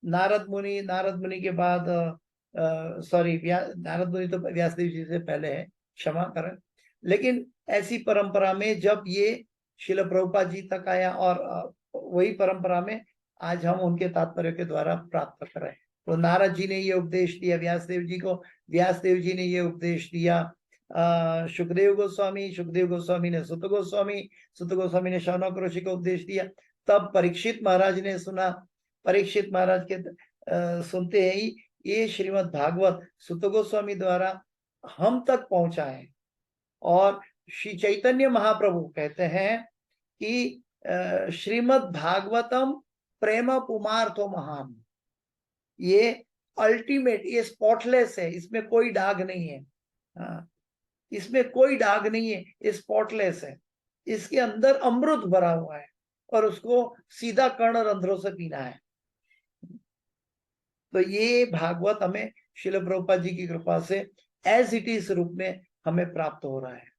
नारद मुनि के बाद नारद मुनि तो व्यासदेव जी से पहले है, क्षमा करें, लेकिन ऐसी परंपरा में जब ये शिल प्रभुपाद जी तक आया और वही परंपरा में आज हम उनके तात्पर्य के द्वारा प्राप्त कर रहे हैं। तो नारद जी ने ये उपदेश दिया व्यासदेव जी को, व्यासदेव जी ने ये उपदेश दिया सुखदेव गोस्वामी ने सुत गोस्वामी ने शौनक ऋषि को उपदेश दिया। तब परीक्षित महाराज ने सुना, परीक्षित महाराज के सुनते ही ये श्रीमद् भागवत सुत गोस्वामी द्वारा हम तक पहुंचा है। और श्री चैतन्य महाप्रभु कहते हैं कि श्रीमद् भागवतम प्रेम पुमार्थो महान, ये अल्टीमेट, ये स्पॉटलेस है, इसमें कोई दाग नहीं है। हाँ, इसमें कोई दाग नहीं है, ये स्पॉटलेस है। इसके अंदर अमृत भरा हुआ है और उसको सीधा कर्ण रंध्रों से पीना है। तो ये भागवत हमें श्रील प्रभुपाद जी की कृपा से एज इट इज रूप में हमें प्राप्त हो रहा है।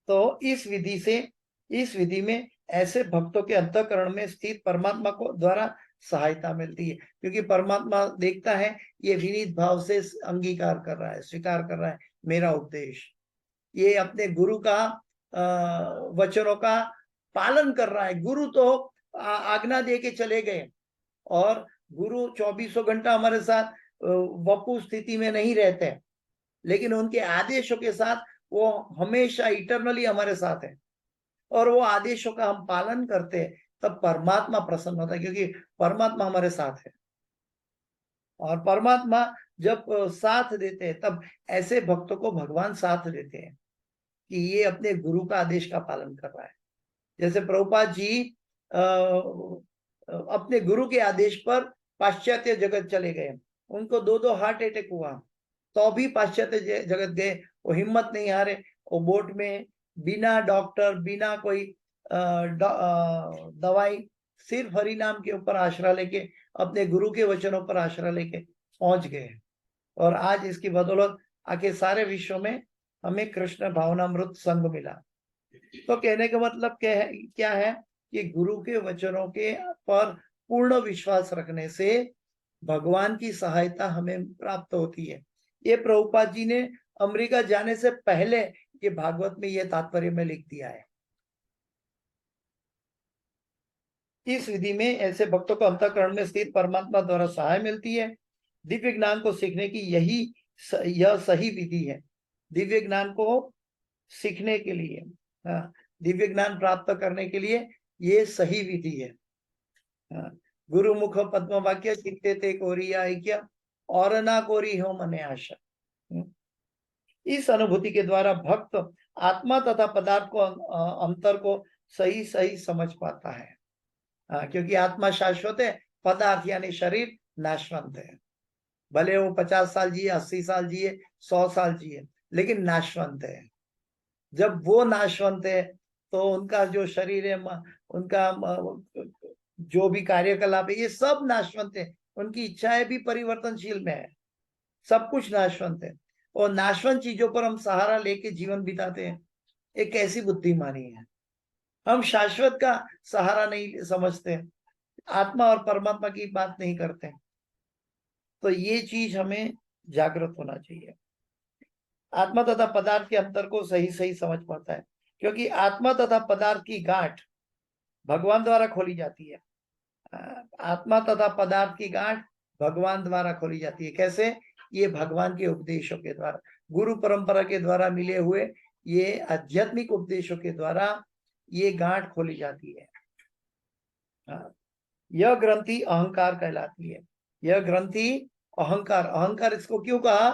तो इस विधि में ऐसे भक्तों के अंतःकरण में स्थित परमात्मा को द्वारा सहायता मिलती है, क्योंकि परमात्मा देखता है ये विनीत भाव से अंगीकार कर रहा है, स्वीकार कर रहा है मेरा उपदेश, ये अपने गुरु का वचनों का पालन कर रहा है। गुरु तो आज्ञा दे के चले गए और गुरु 24 घंटा हमारे साथ वपु स्थिति में नहीं रहते, लेकिन उनके आदेशों के साथ वो हमेशा इटरनली हमारे साथ है और वो आदेशों का हम पालन करते हैं, तब परमात्मा प्रसन्न होता है, क्योंकि परमात्मा हमारे साथ है। और परमात्मा जब साथ देते हैं तब ऐसे भक्तों को भगवान साथ देते हैं कि ये अपने गुरु का आदेश का पालन कर रहा है। जैसे प्रभुपाद जी अपने गुरु के आदेश पर पाश्चात्य जगत चले गए, उनको 2 हार्ट अटैक हुआ, तो भी पाश्चात्य जगत गए, वो हिम्मत नहीं हारे, वो बोट में बिना डॉक्टर, बिना कोई दवाई, सिर्फ हरि नाम के ऊपर आश्रय लेके, अपने गुरु के वचनों पर आश्रय लेके पहुंच गए। और आज इसकी बदौलत आके सारे विश्व में हमें कृष्ण भावनामृत संग मिला। तो कहने का मतलब क्या है कि गुरु के वचनों के पर पूर्ण विश्वास रखने से भगवान की सहायता हमें प्राप्त होती है। ये प्रभुपाद जी ने अमेरिका जाने से पहले ये भागवत में ये तात्पर्य में लिख दिया है। इस विधि में ऐसे भक्तों को अंतःकरण में स्थित परमात्मा द्वारा सहाय मिलती है। दिव्य ज्ञान को सीखने की यह सही विधि है। दिव्य ज्ञान को सीखने के लिए, दिव्य ज्ञान प्राप्त करने के लिए ये सही विधि है। गुरु मुख पद्म वाक्य चित्ते ते कोरी ऐक्य और ना कोरी हो मने आशा। इस अनुभूति के द्वारा भक्त आत्मा तथा पदार्थ को अंतर को सही सही समझ पाता है। क्योंकि आत्मा शाश्वत है, पदार्थ यानी शरीर नाशवंत है। भले वो 50 साल जिए, 80 साल जिए, 100 साल जिए, लेकिन नाशवंत है। जब वो नाशवंत है तो उनका जो शरीर है, उनका जो भी कार्यकलाप है, ये सब नाशवंत है। उनकी इच्छाएं भी परिवर्तनशील में है, सब कुछ नाशवंत है। और नाशवंत चीजों पर हम सहारा लेके जीवन बिताते हैं, एक ऐसी बुद्धिमानी है। हम शाश्वत का सहारा नहीं समझते, आत्मा और परमात्मा की बात नहीं करते। तो ये चीज हमें जागृत होना चाहिए। आत्मा तथा पदार्थ के अंतर को सही सही समझ पाता है, क्योंकि आत्मा तथा पदार्थ की गांठ भगवान द्वारा खोली जाती है। आत्मा तथा पदार्थ की गांठ भगवान द्वारा खोली जाती है। कैसे? ये भगवान के उपदेशों के द्वारा, गुरु परंपरा के द्वारा मिले हुए ये आध्यात्मिक उपदेशों के द्वारा ये गांठ खोली जाती है। यह ग्रंथि अहंकार कहलाती है। यह ग्रंथि अहंकार, अहंकार इसको क्यों कहा?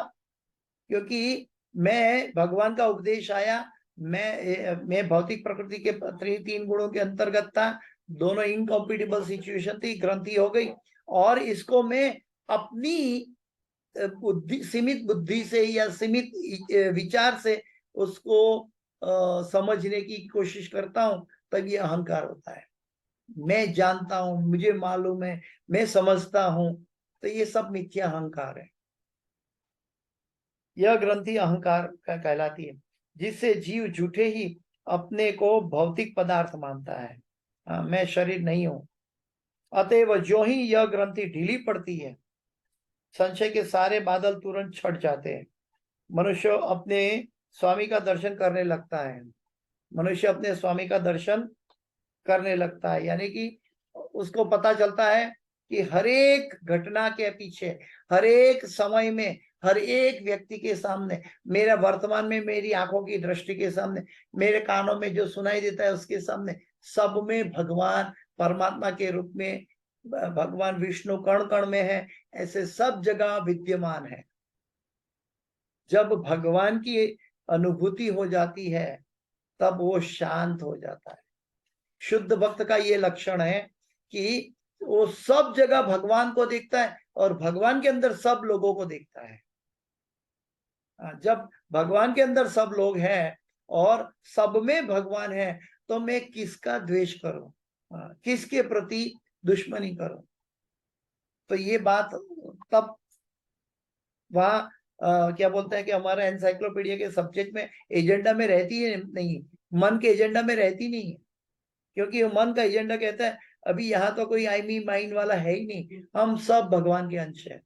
क्योंकि मैं भगवान का उपदेश आया, मैं भौतिक प्रकृति के 3 गुणों के अंतर्गत था, दोनों इनकॉम्पिटिबल सिचुएशन थी, ग्रंथि हो गई, और इसको मैं अपनी सीमित बुद्धि से या सीमित विचार से उसको समझने की कोशिश करता हूं, तब ये अहंकार होता है। मैं जानता हूं, मुझे मालूम है, मैं समझता हूं, तो ये सब मिथ्या अहंकार है। यह ग्रंथि अहंकार का कहलाती है, जिससे जीव झूठे ही अपने को भौतिक पदार्थ मानता है। मैं शरीर नहीं हूं। अतएव जो ही यह ग्रंथि ढीली पड़ती है, संशय के सारे बादल तुरंत छट जाते हैं। मनुष्य अपने स्वामी का दर्शन करने लगता है। मनुष्य अपने स्वामी का दर्शन करने लगता है, यानी कि उसको पता चलता है कि हर एक घटना के पीछे, हर एक समय में, हर एक व्यक्ति के सामने, मेरा वर्तमान में मेरी आंखों की दृष्टि के सामने, मेरे कानों में जो सुनाई देता है उसके सामने, सब में भगवान परमात्मा के रूप में, भगवान विष्णु कण कण में है, ऐसे सब जगह विद्यमान है। जब भगवान की अनुभूति हो जाती है तब वो शांत हो जाता है। शुद्ध भक्त का ये लक्षण है कि वो सब जगह भगवान को देखता है और भगवान के अंदर सब लोगों को देखता है। जब भगवान के अंदर सब लोग हैं और सब में भगवान है तो मैं किसका द्वेष करूं, किसके प्रति दुश्मनी करूं। तो ये बात तब वहां क्या बोलते हैं कि हमारा एनसाइक्लोपीडिया के सब्जेक्ट में एजेंडा में रहती है नहीं, मन के एजेंडा में रहती नहीं है, क्योंकि मन का एजेंडा कहता है अभी यहाँ तो कोई आई मी माइंड वाला है ही नहीं, हम सब भगवान के अंश है।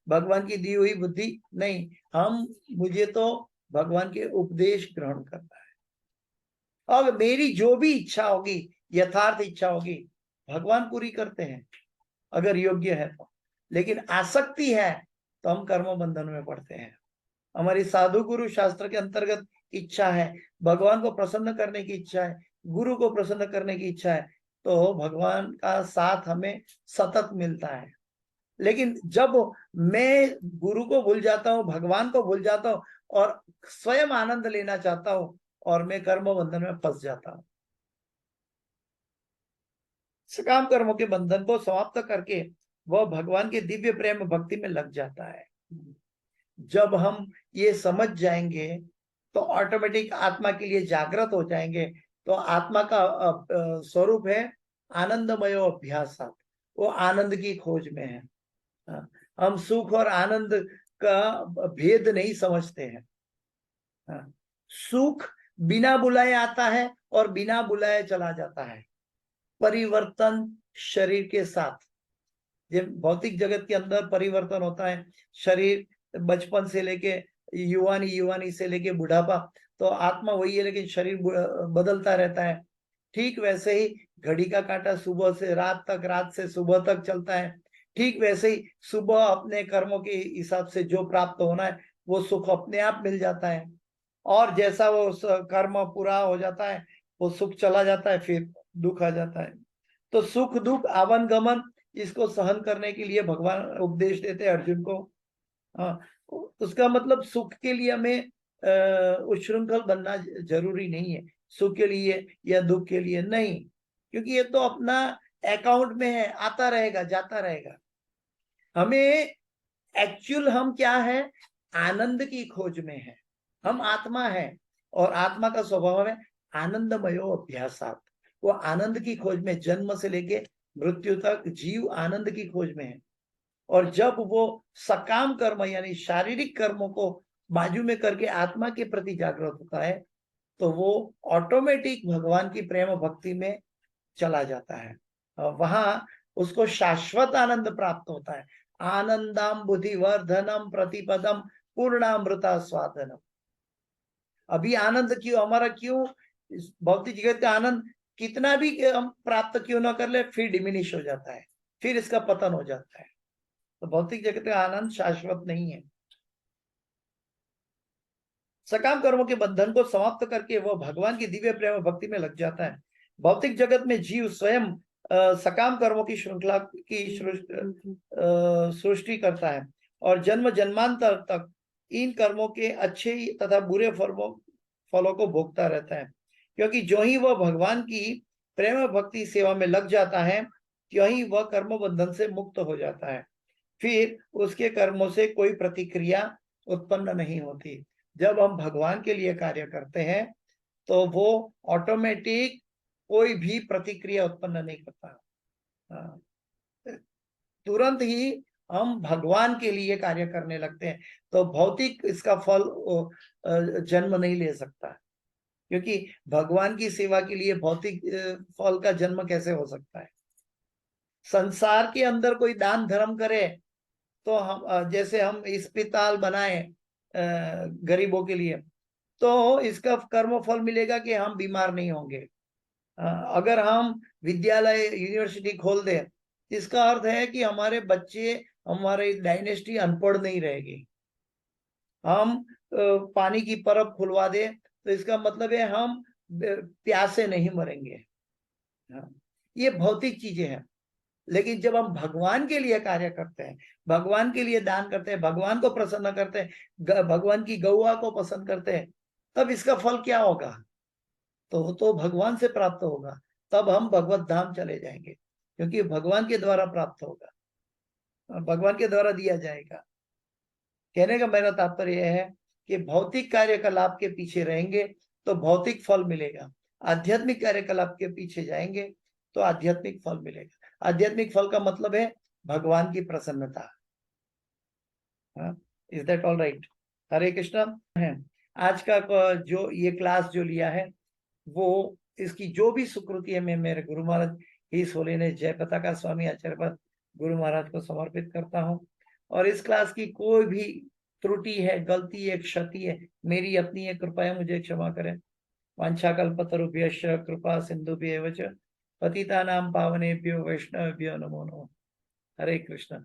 भगवान की दी हुई बुद्धि नहीं, मुझे तो भगवान के उपदेश ग्रहण करना है और मेरी जो भी इच्छा होगी, यथार्थ इच्छा होगी, भगवान पूरी करते हैं अगर योग्य है तो। लेकिन आसक्ति है तो हम कर्म बंधन में पड़ते हैं। हमारी साधु गुरु शास्त्र के अंतर्गत इच्छा है, भगवान को प्रसन्न करने की इच्छा है, गुरु को प्रसन्न करने की इच्छा है, तो भगवान का साथ हमें सतत मिलता है। लेकिन जब मैं गुरु को भूल जाता हूँ, भगवान को भूल जाता हूँ और स्वयं आनंद लेना चाहता हूँ और मैं कर्म बंधन में फंस जाता हूँ। सकाम कर्मों के बंधन को समाप्त करके वह भगवान के दिव्य प्रेम भक्ति में लग जाता है। जब हम ये समझ जाएंगे तो ऑटोमेटिक आत्मा के लिए जागृत हो जाएंगे। तो आत्मा का स्वरूप है आनंदमय अभ्यास, वो आनंद की खोज में है। हम सुख और आनंद का भेद नहीं समझते हैं। सुख बिना बुलाए आता है और बिना बुलाए चला जाता है। परिवर्तन शरीर के साथ, जब भौतिक जगत के अंदर परिवर्तन होता है, शरीर बचपन से लेके युवानी, युवानी से लेके बुढ़ापा, तो आत्मा वही है लेकिन शरीर बदलता रहता है। ठीक वैसे ही घड़ी का कांटा सुबह से रात तक, रात से सुबह तक चलता है। ठीक वैसे ही सुबह अपने कर्मों के हिसाब से जो प्राप्त होना है वो सुख अपने आप मिल जाता है, और जैसा वो कर्म पूरा हो जाता है वो सुख चला जाता है, फिर दुख आ जाता है। तो सुख दुख आवन गमन, इसको सहन करने के लिए भगवान उपदेश देते हैं अर्जुन को। उसका मतलब सुख के लिए हमें उच्छृंखल बनना जरूरी नहीं है, सुख के लिए या दुख के लिए नहीं, क्योंकि ये तो अपना अकाउंट में है, आता रहेगा जाता रहेगा। हमें एक्चुअल हम क्या है, आनंद की खोज में है। हम आत्मा है और आत्मा का स्वभाव है आनंदमयो अभ्यासात। वो आनंद की खोज में, जन्म से लेके मृत्यु तक जीव आनंद की खोज में है। और जब वो सकाम कर्म यानी शारीरिक कर्मों को बाजू में करके आत्मा के प्रति जागृत होता है तो वो ऑटोमेटिक भगवान की प्रेम भक्ति में चला जाता है। वहां उसको शाश्वत आनंद प्राप्त होता है। आनंदम बुद्धिवर्धनम प्रतिपदम पूर्णामृता स्वादनम। अभी आनंद क्यों हमारा, क्यों भौतिक जगत का आनंद कितना भी हम प्राप्त क्यों ना कर ले, फिर डिमिनिश हो जाता है, फिर इसका पतन हो जाता है। तो भौतिक जगत का आनंद शाश्वत नहीं है। सकाम कर्मों के बंधन को समाप्त करके वह भगवान की दिव्य प्रेम भक्ति में लग जाता है। भौतिक जगत में जीव स्वयं सकाम कर्मों की श्रृंखला की सृष्टि करता है और जन्म जन्मांतर तक इन कर्मों के अच्छे तथा बुरे फलों को भोगता रहता है। क्योंकि जो ही वह भगवान की प्रेम भक्ति सेवा में लग जाता है त्यों ही वह कर्म बंधन से मुक्त हो जाता है। फिर उसके कर्मों से कोई प्रतिक्रिया उत्पन्न नहीं होती। जब हम भगवान के लिए कार्य करते हैं तो वो ऑटोमेटिक कोई भी प्रतिक्रिया उत्पन्न नहीं करता, तुरंत ही हम भगवान के लिए कार्य करने लगते हैं। तो भौतिक इसका फल जन्म नहीं ले सकता, क्योंकि भगवान की सेवा के लिए भौतिक फल का जन्म कैसे हो सकता है। संसार के अंदर कोई दान धर्म करे तो हम, जैसे हम अस्पताल बनाए गरीबों के लिए, तो इसका कर्म फल मिलेगा कि हम बीमार नहीं होंगे। अगर हम विद्यालय यूनिवर्सिटी खोल दें, इसका अर्थ है कि हमारे बच्चे, हमारी डायनेस्टी अनपढ़ नहीं रहेगी। हम पानी की परब खुलवा दें तो इसका मतलब है हम प्यासे नहीं मरेंगे। हाँ, ये भौतिक चीजें हैं। लेकिन जब हम भगवान के लिए कार्य करते हैं, भगवान के लिए दान करते हैं, भगवान को प्रसन्न करते हैं, भगवान की गौआ को पसंद करते हैं, तब इसका फल क्या होगा? तो भगवान से प्राप्त होगा। तब हम भगवत धाम चले जाएंगे, क्योंकि भगवान के द्वारा प्राप्त होगा, भगवान के द्वारा दिया जाएगा। कहने का मेरा तात्पर्य है कि भौतिक कार्यकलाप के पीछे रहेंगे तो भौतिक फल मिलेगा, आध्यात्मिक कार्यकलाप के पीछे जाएंगे तो आध्यात्मिक फल मिलेगा। आध्यात्मिक फल का मतलब है भगवान की प्रसन्नता। Is that all right? Hare Krishna. है आज का जो ये क्लास जो लिया है, वो इसकी जो भी सुकृति है, मैं मेरे गुरु महाराज इस होली ने जय पताका स्वामी आचार्य गुरु महाराज को समर्पित करता हूँ। और इस क्लास की कोई भी त्रुटि है, गलती है, क्षति है, मेरी अपनी है, कृपया मुझे क्षमा करें। वांछाकल्पतरुभ्यश्च कृपा सिंधुभ्येव च पतितानां पावनेभ्यो वैष्णवेभ्यो नमो नमः। हरे कृष्ण।